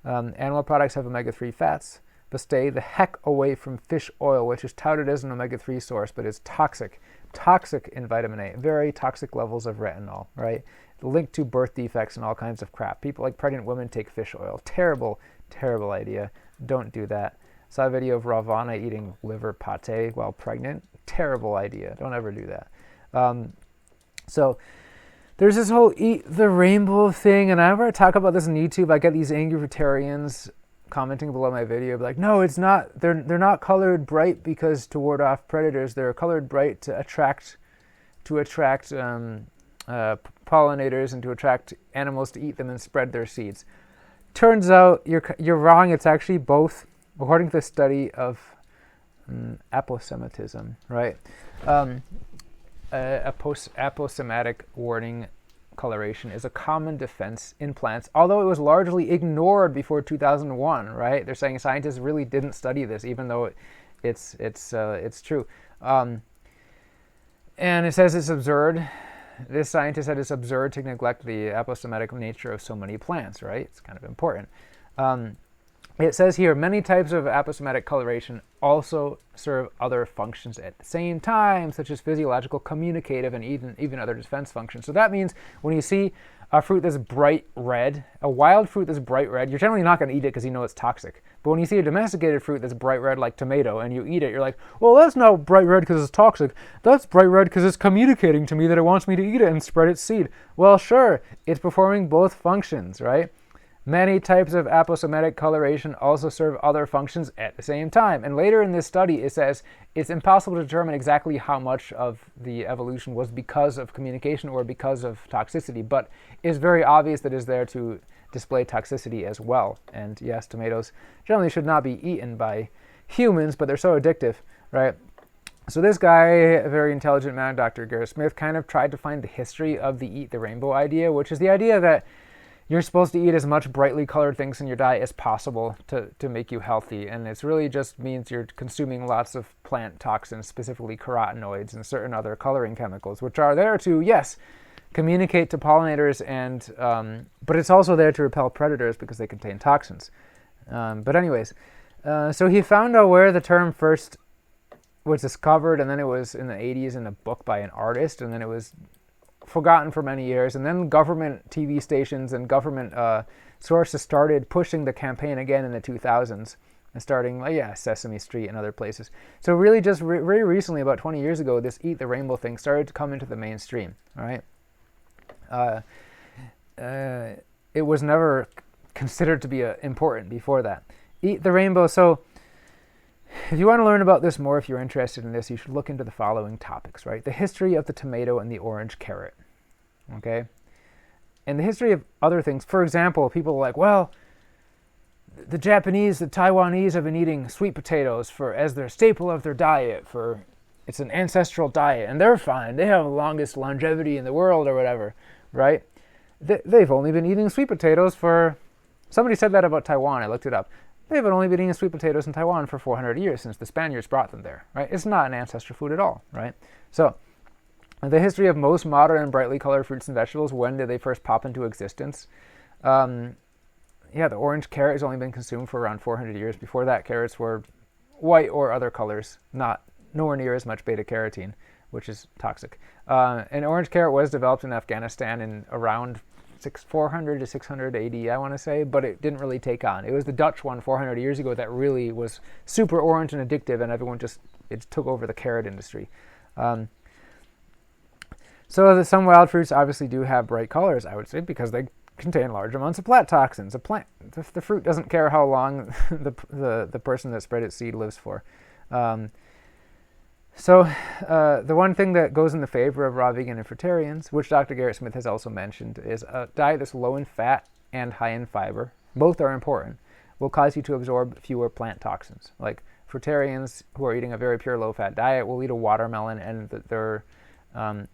Speaker 1: Animal products have omega-3 fats, but stay the heck away from fish oil, which is touted as an omega-3 source, but it's toxic in vitamin A, very toxic levels of retinol, right? Linked to birth defects and all kinds of crap. People like pregnant women take fish oil. Terrible, terrible idea. Don't do that. Saw a video of Ravana eating liver pate while pregnant. Terrible idea. Don't ever do that. So there's this whole eat the rainbow thing, and whenever I talk about this on YouTube, I get these angry fruitarians commenting below my video, like, no, it's not. They're not colored bright because to ward off predators. They're colored bright to attract pollinators and to attract animals to eat them and spread their seeds. Turns out you're wrong. It's actually both, according to the study of aposematism, right? Aposematic warning coloration is a common defense in plants, although it was largely ignored before 2001, right? They're saying scientists really didn't study this, even though it's true. And it says it's absurd. This scientist said it's absurd to neglect the aposematic nature of so many plants, right? It's kind of important. It says here, many types of aposematic coloration also serve other functions at the same time, such as physiological, communicative, and even other defense functions. So that means when you see a fruit that's bright red, a wild fruit that's bright red, you're generally not going to eat it because you know it's toxic. But when you see a domesticated fruit that's bright red like tomato and you eat it, you're like, well, that's not bright red because it's toxic. That's bright red because it's communicating to me that it wants me to eat it and spread its seed. Well, sure, it's performing both functions, right? Many types of aposematic coloration also serve other functions at the same time. And later in this study, it says it's impossible to determine exactly how much of the evolution was because of communication or because of toxicity, but it's very obvious that it's there to display toxicity as well. And yes, tomatoes generally should not be eaten by humans, but they're so addictive, right? So this guy, a very intelligent man, Dr. Garrett Smith, kind of tried to find the history of the eat the rainbow idea, which is the idea that you're supposed to eat as much brightly colored things in your diet as possible to make you healthy. And it really just means you're consuming lots of plant toxins, specifically carotenoids and certain other coloring chemicals, which are there to, yes, communicate to pollinators, and but it's also there to repel predators because they contain toxins. But anyways, so he found out where the term first was discovered, and then it was in the 80s in a book by an artist, and then it was forgotten for many years, and then government TV stations and government sources started pushing the campaign again in the 2000s, and starting, Sesame Street and other places. So really just very recently, about 20 years ago, this Eat the Rainbow thing started to come into the mainstream, all right? It was never considered to be important before that. Eat the Rainbow. So if you want to learn about this more, if you're interested in this, you should look into the following topics, right? The history of the tomato and the orange carrot, okay? And the history of other things. For example, people are like, well, the Japanese, the Taiwanese have been eating sweet potatoes as their staple of their diet. It's an ancestral diet, and they're fine. They have the longest longevity in the world or whatever, right? They've only been eating sweet potatoes for... Somebody said that about Taiwan. I looked it up. They've only been eating sweet potatoes in Taiwan for 400 years since the Spaniards brought them there, right? It's not an ancestral food at all, right? So the history of most modern and brightly colored fruits and vegetables, when did they first pop into existence? The orange carrot has only been consumed for around 400 years. Before that, carrots were white or other colors, nowhere near as much beta-carotene, which is toxic. An orange carrot was developed in Afghanistan in around 400 to 600 AD, I want to say, but it didn't really take on. It was the Dutch one 400 years ago that really was super orange and addictive, and it took over the carrot industry. So some wild fruits obviously do have bright colors, I would say, because they contain large amounts of plant toxins. The fruit doesn't care how long the person that spread its seed lives for. So the one thing that goes in the favor of raw vegan and fruitarians, which Dr. Garrett Smith has also mentioned, is a diet that's low in fat and high in fiber. Both are important. Will cause you to absorb fewer plant toxins. Like fruitarians who are eating a very pure low-fat diet will eat a watermelon, and their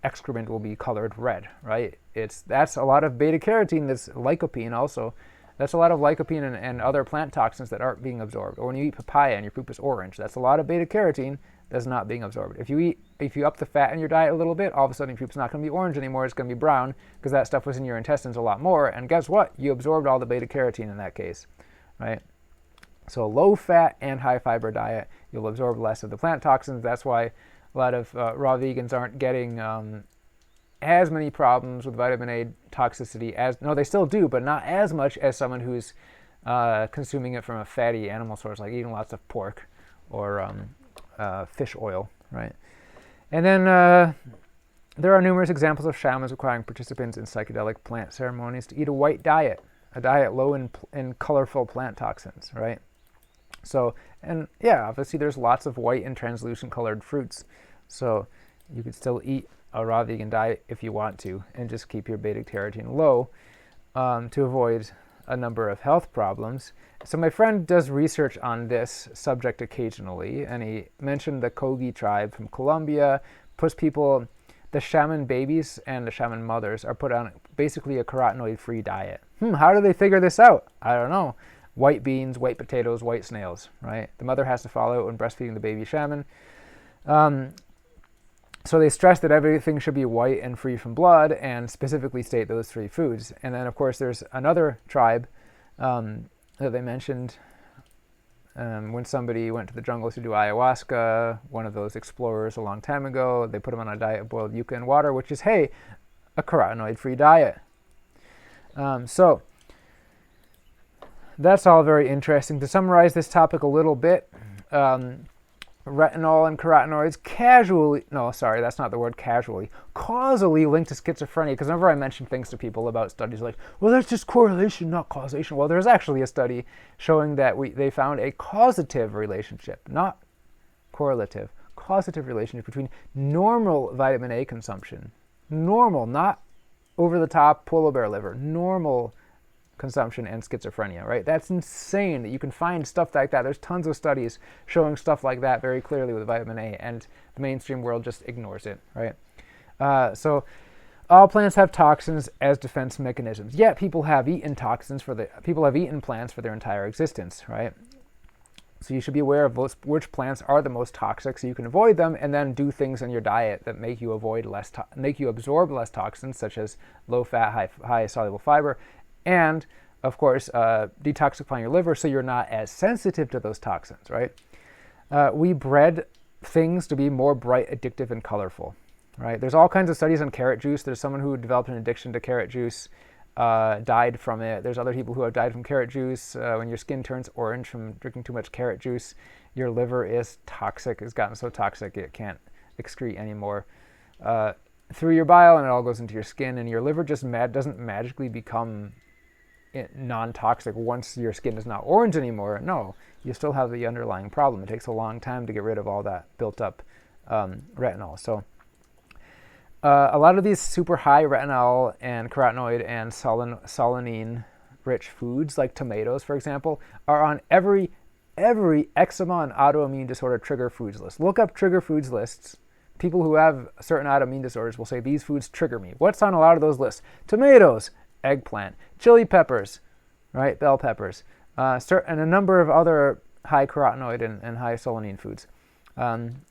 Speaker 1: excrement will be colored red, right? That's a lot of beta-carotene. That's lycopene also. That's a lot of lycopene and other plant toxins that aren't being absorbed. Or when you eat papaya and your poop is orange, that's a lot of beta-carotene that's not being absorbed. If you up the fat in your diet a little bit, all of a sudden your poop's not going to be orange anymore. It's going to be brown because that stuff was in your intestines a lot more. And guess what? You absorbed all the beta-carotene in that case, right? So a low-fat and high-fiber diet, you'll absorb less of the plant toxins. That's why a lot of raw vegans aren't getting as many problems with vitamin A toxicity no, they still do, but not as much as someone who's consuming it from a fatty animal source, like eating lots of pork or fish oil, right? And then there are numerous examples of shamans requiring participants in psychedelic plant ceremonies to eat a white diet, a diet low in colorful plant toxins, right? So, and yeah, obviously there's lots of white and translucent colored fruits, so you could still eat a raw vegan diet if you want to, and just keep your beta-carotene low to avoid a number of health problems. So my friend does research on this subject occasionally, and he mentioned the Kogi tribe from Colombia puts people, the shaman babies and the shaman mothers are put on basically a carotenoid-free diet. How do they figure this out? I don't know. White beans, white potatoes, white snails, right? The mother has to follow it when breastfeeding the baby shaman. So they stress that everything should be white and free from blood, and specifically state those three foods. And then, of course, there's another tribe that they mentioned when somebody went to the jungles to do ayahuasca, one of those explorers a long time ago, they put them on a diet of boiled yucca and water, which is, hey, a carotenoid-free diet. So that's all very interesting. To summarize this topic a little bit, retinol and carotenoids causally linked to schizophrenia, because whenever I mention things to people about studies like, well, that's just correlation, not causation. Well, there's actually a study showing that they found a causative relationship, not correlative, causative relationship between normal vitamin A consumption, normal, not over-the-top polar bear liver, normal consumption and schizophrenia, right? That's insane that you can find stuff like that. There's tons of studies showing stuff like that very clearly with vitamin A, and the mainstream world just ignores it, right? So all plants have toxins as defense mechanisms. Yet people have eaten plants for their entire existence, right? So you should be aware of which plants are the most toxic, so you can avoid them, and then do things in your diet that make you absorb less toxins, such as low-fat, high soluble fiber, and of course detoxifying your liver so you're not as sensitive to those toxins, right? We bred things to be more bright, addictive, and colorful, right? There's all kinds of studies on carrot juice. There's someone who developed an addiction to carrot juice, died from it. There's other people who have died from carrot juice. When your skin turns orange from drinking too much carrot juice, your liver is toxic. It's gotten so toxic it can't excrete anymore through your bile, and it all goes into your skin, and your liver just doesn't magically become non-toxic once your skin is not orange anymore. No, you still have the underlying problem. It takes a long time to get rid of all that built up retinol. So a lot of these super high retinol and carotenoid and solanine rich foods, like tomatoes, for example, are on every eczema and autoimmune disorder trigger foods list. Look up trigger foods lists. People who have certain autoimmune disorders will say these foods trigger me. What's on a lot of those lists? Tomatoes, eggplant, chili peppers, right? Bell peppers, and a number of other high carotenoid and high solanine foods.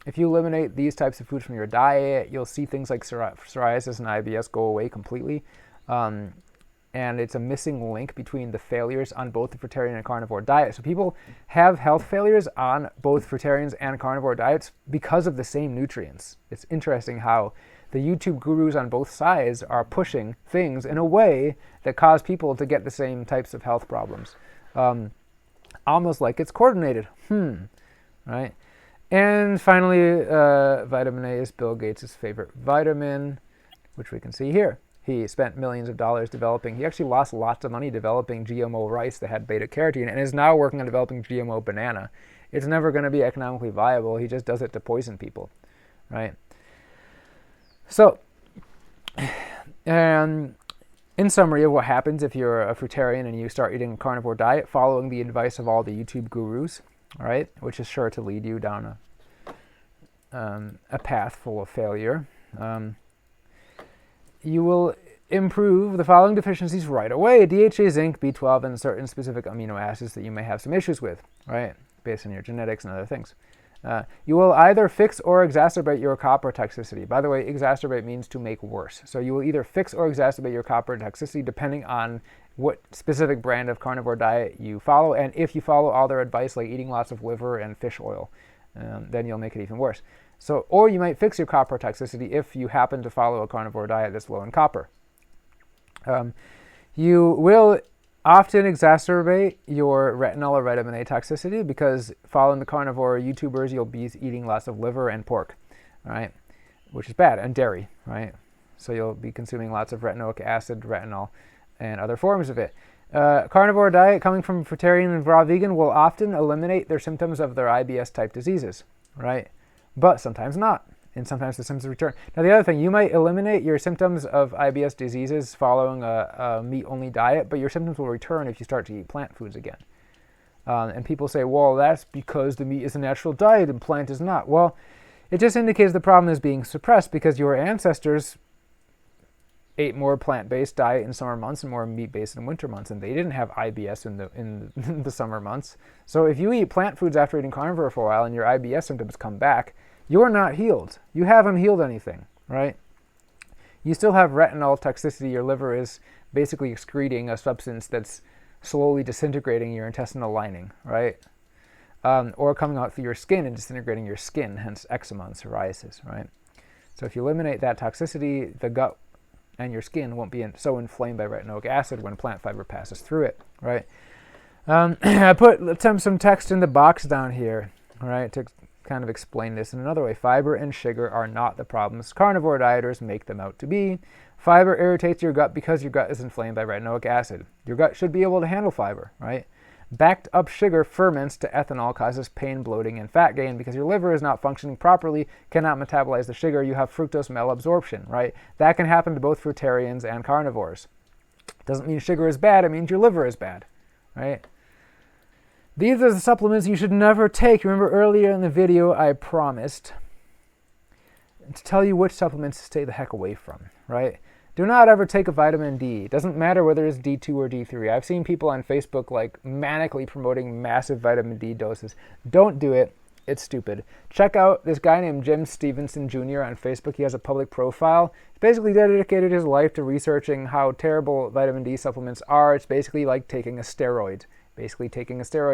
Speaker 1: If you eliminate these types of foods from your diet, you'll see things like psoriasis and IBS go away completely. And it's a missing link between the failures on both the fruitarian and carnivore diet. So people have health failures on both fruitarians and carnivore diets because of the same nutrients. It's interesting how the YouTube gurus on both sides are pushing things in a way that cause people to get the same types of health problems. Almost like it's coordinated. Right? And finally, vitamin A is Bill Gates' favorite vitamin, which we can see here. He spent millions of dollars developing. He actually lost lots of money developing GMO rice that had beta-carotene and is now working on developing GMO banana. It's never going to be economically viable. He just does it to poison people, right? So, in summary of what happens if you're a fruitarian and you start eating a carnivore diet, following the advice of all the YouTube gurus, all right, which is sure to lead you down a path full of failure. You will improve the following deficiencies right away: DHA, zinc, B12, and certain specific amino acids that you may have some issues with, right, based on your genetics and other things. You will either fix or exacerbate your copper toxicity. By the way, exacerbate means to make worse. So you will either fix or exacerbate your copper toxicity depending on what specific brand of carnivore diet you follow, and if you follow all their advice, like eating lots of liver and fish oil, then you'll make it even worse. So, or you might fix your copper toxicity if you happen to follow a carnivore diet that's low in copper. You will often exacerbate your retinol or vitamin A toxicity because following the carnivore YouTubers, you'll be eating lots of liver and pork, right? Which is bad, and dairy, right? So you'll be consuming lots of retinoic acid, retinol, and other forms of it. Carnivore diet coming from fruitarian and raw vegan will often eliminate their symptoms of their IBS type diseases, right? But sometimes not, and sometimes the symptoms return. Now, the other thing, you might eliminate your symptoms of IBS diseases following a meat-only diet, but your symptoms will return if you start to eat plant foods again. And people say, well, that's because the meat is a natural diet and plant is not. Well, it just indicates the problem is being suppressed because your ancestors ate more plant-based diet in summer months and more meat-based in winter months, and they didn't have IBS in the summer months. So if you eat plant foods after eating carnivore for a while and your IBS symptoms come back, you're not healed. You haven't healed anything, right? You still have retinol toxicity. Your liver is basically excreting a substance that's slowly disintegrating your intestinal lining, right? Or coming out through your skin and disintegrating your skin, hence eczema and psoriasis, right? So if you eliminate that toxicity, the gut and your skin won't be so inflamed by retinoic acid when plant fiber passes through it, right? I put some text in the box down here, right, to kind of explain this in another way. Fiber and sugar are not the problems carnivore dieters make them out to be. Fiber irritates your gut because your gut is inflamed by retinoic acid. Your gut should be able to handle fiber, right? Backed up sugar ferments to ethanol, causes pain, bloating, and fat gain because your liver is not functioning properly, cannot metabolize the sugar. You have fructose malabsorption, right? That can happen to both fruitarians and carnivores. Doesn't mean sugar is bad, it means your liver is bad, right? These are the supplements you should never take. Remember earlier in the video I promised to tell you which supplements to stay the heck away from, right? Do not ever take a vitamin D. It doesn't matter whether it's D2 or D3. I've seen people on Facebook like manically promoting massive vitamin D doses. Don't do it. It's stupid. Check out this guy named Jim Stevenson Jr. on Facebook. He has a public profile. He's basically dedicated his life to researching how terrible vitamin D supplements are. It's basically like taking a steroid,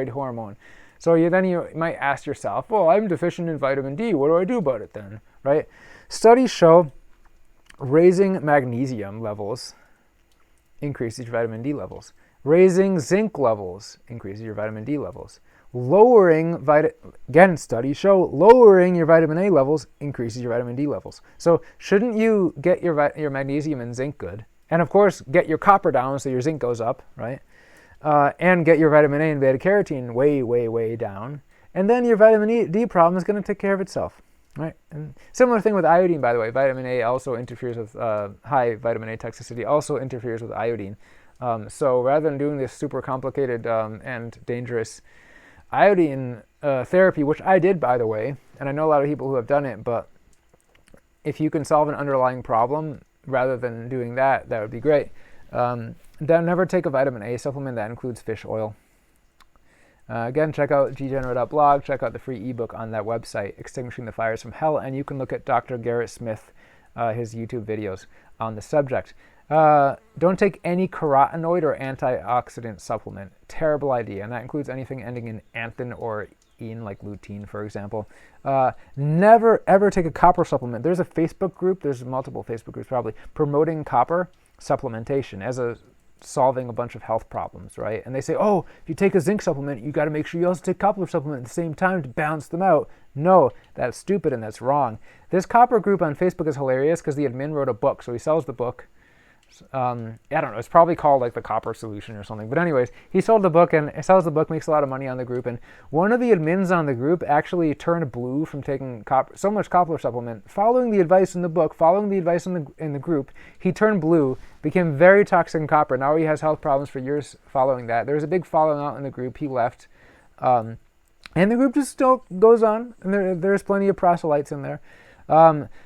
Speaker 1: hormone. So then you might ask yourself, well, I'm deficient in vitamin D. What do I do about it then, right? Studies show raising magnesium levels increases your vitamin D levels. Raising zinc levels increases your vitamin D levels. Studies show lowering your vitamin A levels increases your vitamin D levels. So shouldn't you get your magnesium and zinc good? And of course, get your copper down so your zinc goes up, right? And get your vitamin A and beta carotene way, way, way down. And then your vitamin D problem is going to take care of itself, right? And similar thing with iodine, by the way. Vitamin A also interferes with high vitamin A toxicity, also interferes with iodine. So rather than doing this super complicated and dangerous iodine therapy, which I did, by the way, and I know a lot of people who have done it, but if you can solve an underlying problem rather than doing that, that would be great. Then never take a vitamin A supplement that includes fish oil. Again, check out ggenera.blog, check out the free ebook on that website, Extinguishing the Fires from Hell, and you can look at Dr. Garrett Smith, his YouTube videos on the subject. Don't take any carotenoid or antioxidant supplement. Terrible idea, and that includes anything ending in anthin or ene, like lutein, for example. Never, ever take a copper supplement. There's a Facebook group, there's multiple Facebook groups probably, promoting copper supplementation as a solving a bunch of health problems, right? And they say, oh, if you take a zinc supplement, you got to make sure you also take copper supplement at the same time to balance them out. No, that's stupid and that's wrong. This copper group on Facebook is hilarious because the admin wrote a book, so he sells the book. I don't know, it's probably called like the Copper Solution or something. But anyways, he sold the book and sells the book, makes a lot of money on the group. And one of the admins on the group actually turned blue from taking so much copper supplement. Following the advice in the book, following the advice in the group, he turned blue, became very toxic in copper. Now he has health problems for years following that. There was a big falling out in the group. He left. And the group just still goes on. And there's plenty of proselytes in there.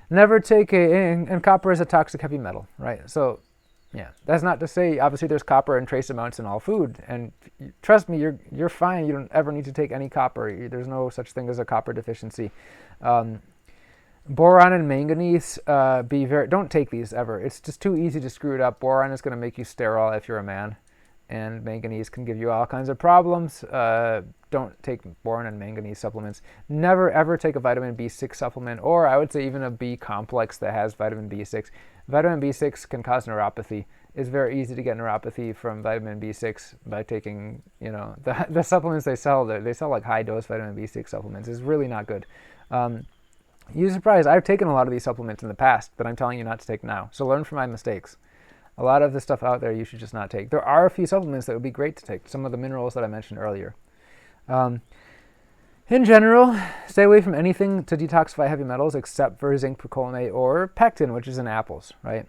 Speaker 1: Never take and copper is a toxic heavy metal, right? So yeah, that's not to say, obviously there's copper in trace amounts in all food, and trust me, you're fine. You don't ever need to take any copper. There's no such thing as a copper deficiency. Boron and manganese, don't take these ever. It's just too easy to screw it up. Boron is going to make you sterile if you're a man, and manganese can give you all kinds of problems. Don't take boron and manganese supplements. Never ever take a vitamin B6 supplement, or I would say even a B complex that has vitamin B6. Vitamin B6 can cause neuropathy. It's very easy to get neuropathy from vitamin B6 by taking, the supplements they sell like high dose vitamin B6 supplements. It's really not good. You're surprised. I've taken a lot of these supplements in the past, but I'm telling you not to take now. So learn from my mistakes. A lot of the stuff out there you should just not take. There are a few supplements that would be great to take. Some of the minerals that I mentioned earlier. In general, stay away from anything to detoxify heavy metals except for zinc perchlorate or pectin, which is in apples, right?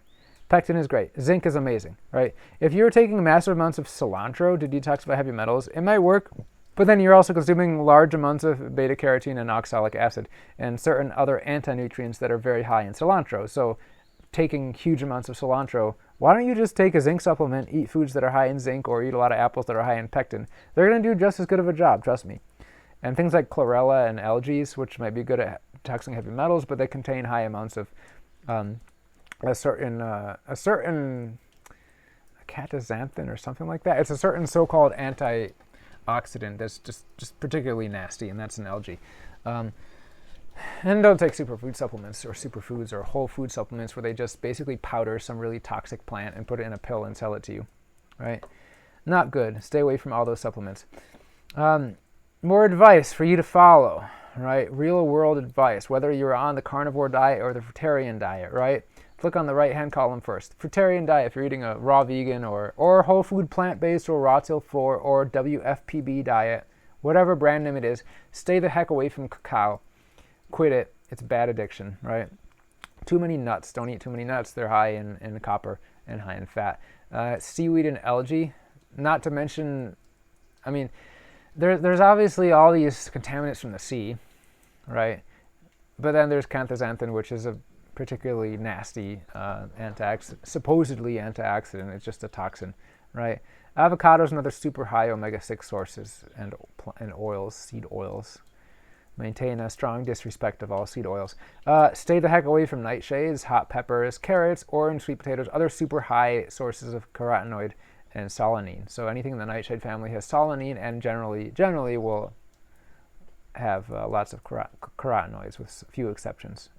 Speaker 1: Pectin is great. Zinc is amazing, right? If you're taking massive amounts of cilantro to detoxify heavy metals, it might work, but then you're also consuming large amounts of beta carotene and oxalic acid and certain other anti-nutrients that are very high in cilantro. So taking huge amounts of cilantro, why don't you just take a zinc supplement, eat foods that are high in zinc, or eat a lot of apples that are high in pectin? They're going to do just as good of a job, trust me. And things like chlorella and algae, which might be good at detoxing heavy metals, but they contain high amounts of a certain cataxanthin or something like that. It's a certain so-called antioxidant that's just particularly nasty, and that's an algae. And don't take superfood supplements or superfoods or whole food supplements where they just basically powder some really toxic plant and put it in a pill and sell it to you, right? Not good. Stay away from all those supplements. More advice for you to follow, right? Real world advice, whether you're on the carnivore diet or the fruitarian diet, right? Click on the right-hand column first. Fruitarian diet, if you're eating a raw vegan or whole food plant-based or raw till 4 or WFPB diet, whatever brand name it is, stay the heck away from cacao. Quit it. It's a bad addiction, right? Too many nuts. Don't eat too many nuts. They're high in copper and high in fat. Seaweed and algae, not to mention, there's obviously all these contaminants from the sea, right? But then there's canthaxanthin, which is a particularly nasty supposedly antioxidant. It's just a toxin, right? Avocados and other super high omega-6 sources and oils, seed oils. Maintain a strong disrespect of all seed oils. Stay the heck away from nightshades, hot peppers, carrots, orange, sweet potatoes, other super high sources of carotenoid and solanine. So anything in the nightshade family has solanine and generally will have lots of carotenoids with few exceptions.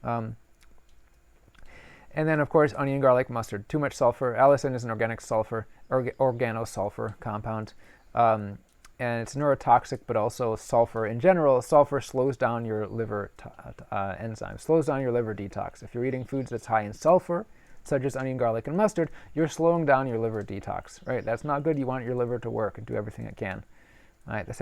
Speaker 1: And then, of course, onion, garlic, mustard. Too much sulfur. Allicin is an organic sulfur, organosulfur compound. And it's neurotoxic, but also sulfur. In general, sulfur slows down your liver enzymes, slows down your liver detox. If you're eating foods that's high in sulfur, such as onion, garlic, and mustard, you're slowing down your liver detox, right? That's not good. You want your liver to work and do everything it can. All right, the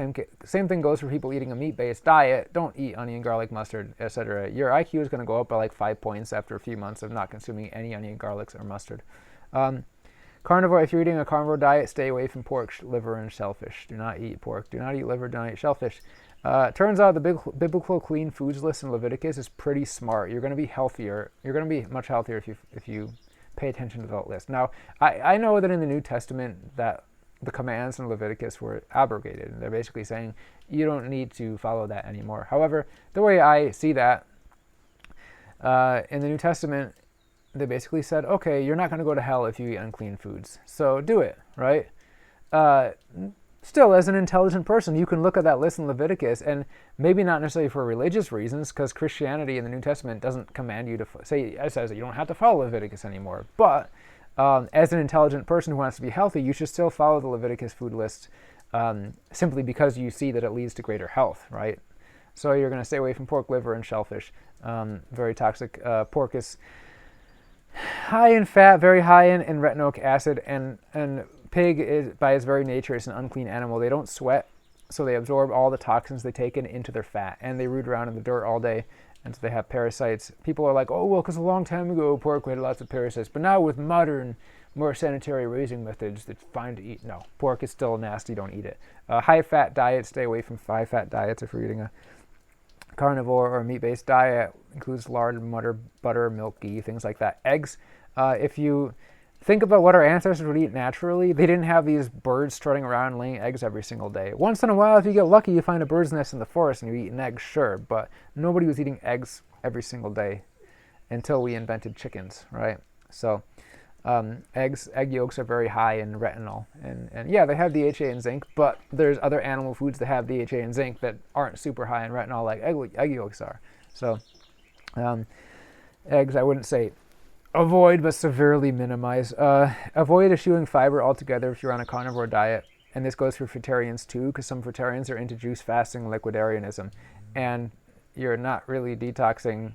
Speaker 1: same thing goes for people eating a meat-based diet. Don't eat onion, garlic, mustard, etc. Your IQ is going to go up by like 5 points after a few months of not consuming any onion, garlics, or mustard. Carnivore, if you're eating a carnivore diet, stay away from pork, liver, and shellfish. Do not eat pork. Do not eat liver. Do not eat shellfish. Turns out the biblical clean foods list in Leviticus is pretty smart. You're going to be healthier. You're going to be much healthier if you pay attention to that list. Now, I know that in the New Testament that the commands in Leviticus were abrogated. They're basically saying you don't need to follow that anymore. However, the way I see that in the New Testament, they basically said, okay, you're not going to go to hell if you eat unclean foods. So do it, right? Still, as an intelligent person, you can look at that list in Leviticus, and maybe not necessarily for religious reasons, because Christianity in the New Testament doesn't command you to say, it says that you don't have to follow Leviticus anymore. But as an intelligent person who wants to be healthy, you should still follow the Leviticus food list simply because you see that it leads to greater health, right? So you're going to stay away from pork, liver, and shellfish. Very toxic. Pork is high in fat, very high in retinoic acid, and pig is, by its very nature, is an unclean animal. They don't sweat, so they absorb all the toxins they take in into their fat, and they root around in the dirt all day, and so they have parasites. People are like, oh, well, because a long time ago, pork had lots of parasites, but now with modern, more sanitary raising methods, it's fine to eat. No, pork is still nasty, don't eat it. High-fat diet, stay away from high-fat diets if you're eating a carnivore or meat-based diet. Includes lard, butter, milk, ghee, things like that. Eggs, if you think about what our ancestors would eat naturally, they didn't have these birds strutting around laying eggs every single day. Once in a while, if you get lucky, you find a bird's nest in the forest and you eat an egg, sure, but nobody was eating eggs every single day until we invented chickens, right? So egg yolks are very high in retinol, and yeah, they have DHA and zinc, but there's other animal foods that have DHA and zinc that aren't super high in retinol like egg yolks are. So eggs, I wouldn't say avoid, but severely minimize. Avoid eschewing fiber altogether if you're on a carnivore diet, and this goes for fruitarians too, because some fruitarians are into juice fasting, liquidarianism, and you're not really detoxing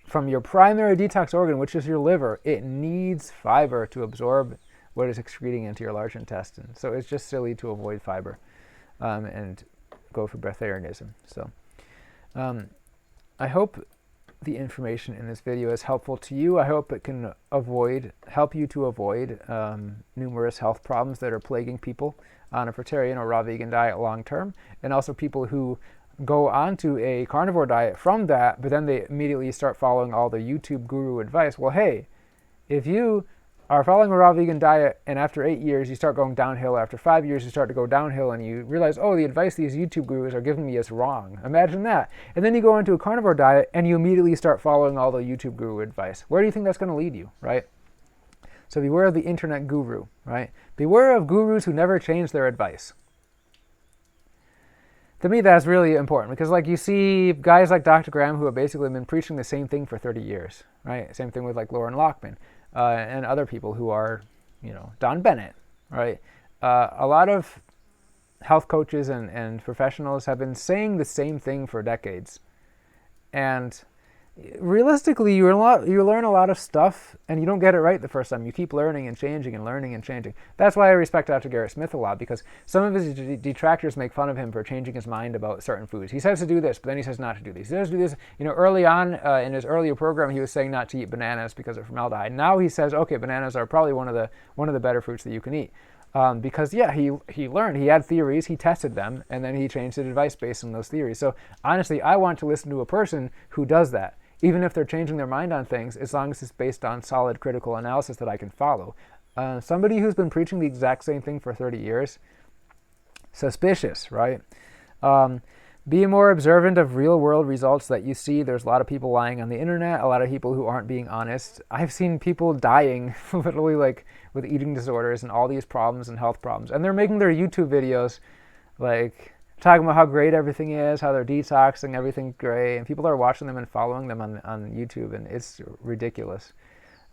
Speaker 1: from your primary detox organ, which is your liver. It needs fiber to absorb what is excreting into your large intestine. So it's just silly to avoid fiber and go for breatharianism. So I hope the information in this video is helpful to you. I hope it can help you to avoid numerous health problems that are plaguing people on a fruitarian or raw vegan diet long term, and also people who go onto a carnivore diet from that, but then they immediately start following all the YouTube guru advice. Well, hey, if you are following a raw vegan diet and after 8 years you start going downhill, after 5 years you start to go downhill, and you realize, oh, the advice these YouTube gurus are giving me is wrong. Imagine that. And then you go into a carnivore diet and you immediately start following all the YouTube guru advice. Where do you think that's going to lead you, right? So beware of the internet guru, right? Beware of gurus who never change their advice. To me, that's really important, because like you see guys like Dr. Graham who have basically been preaching the same thing for 30 years, right? Same thing with like Lauren Lockman and other people who are, Don Bennett, right? A lot of health coaches and professionals have been saying the same thing for decades. And realistically, you learn a lot of stuff and you don't get it right the first time. You keep learning and changing and learning and changing. That's why I respect Dr. Garrett Smith a lot, because some of his detractors make fun of him for changing his mind about certain foods. He says to do this, but then he says not to do this. He says to do this. Early on in his earlier program, he was saying not to eat bananas because of formaldehyde. Now he says, okay, bananas are probably one of the better fruits that you can eat. Because yeah, he learned, he had theories, he tested them, and then he changed his advice based on those theories. So honestly, I want to listen to a person who does that. even if they're changing their mind on things, as long as it's based on solid critical analysis that I can follow. Somebody who's been preaching the exact same thing for 30 years, suspicious, right? Be more observant of real-world results that you see. There's a lot of people lying on the internet, a lot of people who aren't being honest. I've seen people dying, literally, like, with eating disorders and all these problems and health problems. And they're making their YouTube videos, like, talking about how great everything is, how they're detoxing, everything's great. And people are watching them and following them on YouTube, and it's ridiculous.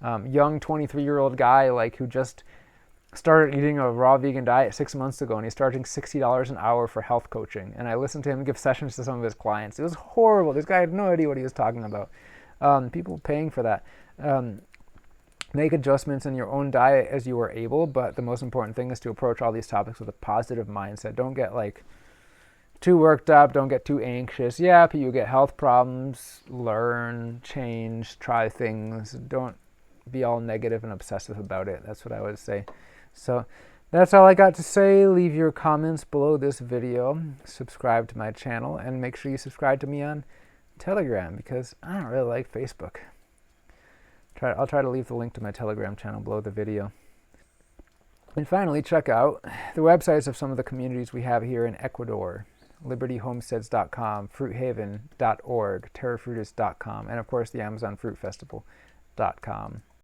Speaker 1: Young 23-year-old guy, like, who just started eating a raw vegan diet 6 months ago, and he's charging $60 an hour for health coaching. And I listened to him give sessions to some of his clients. It was horrible. This guy had no idea what he was talking about. People paying for that. Make adjustments in your own diet as you are able, but the most important thing is to approach all these topics with a positive mindset. Don't get, like, too worked up. Don't get too anxious. Yeah, you get health problems. Learn, change, try things. Don't be all negative and obsessive about it. That's what I would say. So that's all I got to say. Leave your comments below this video. Subscribe to my channel, and make sure you subscribe to me on Telegram, because I don't really like Facebook. I'll try to leave the link to my Telegram channel below the video. And finally, check out the websites of some of the communities we have here in Ecuador. libertyhomesteads.com, fruithaven.org, terrafruitus.com, and of course the Amazon Fruit Festival.com.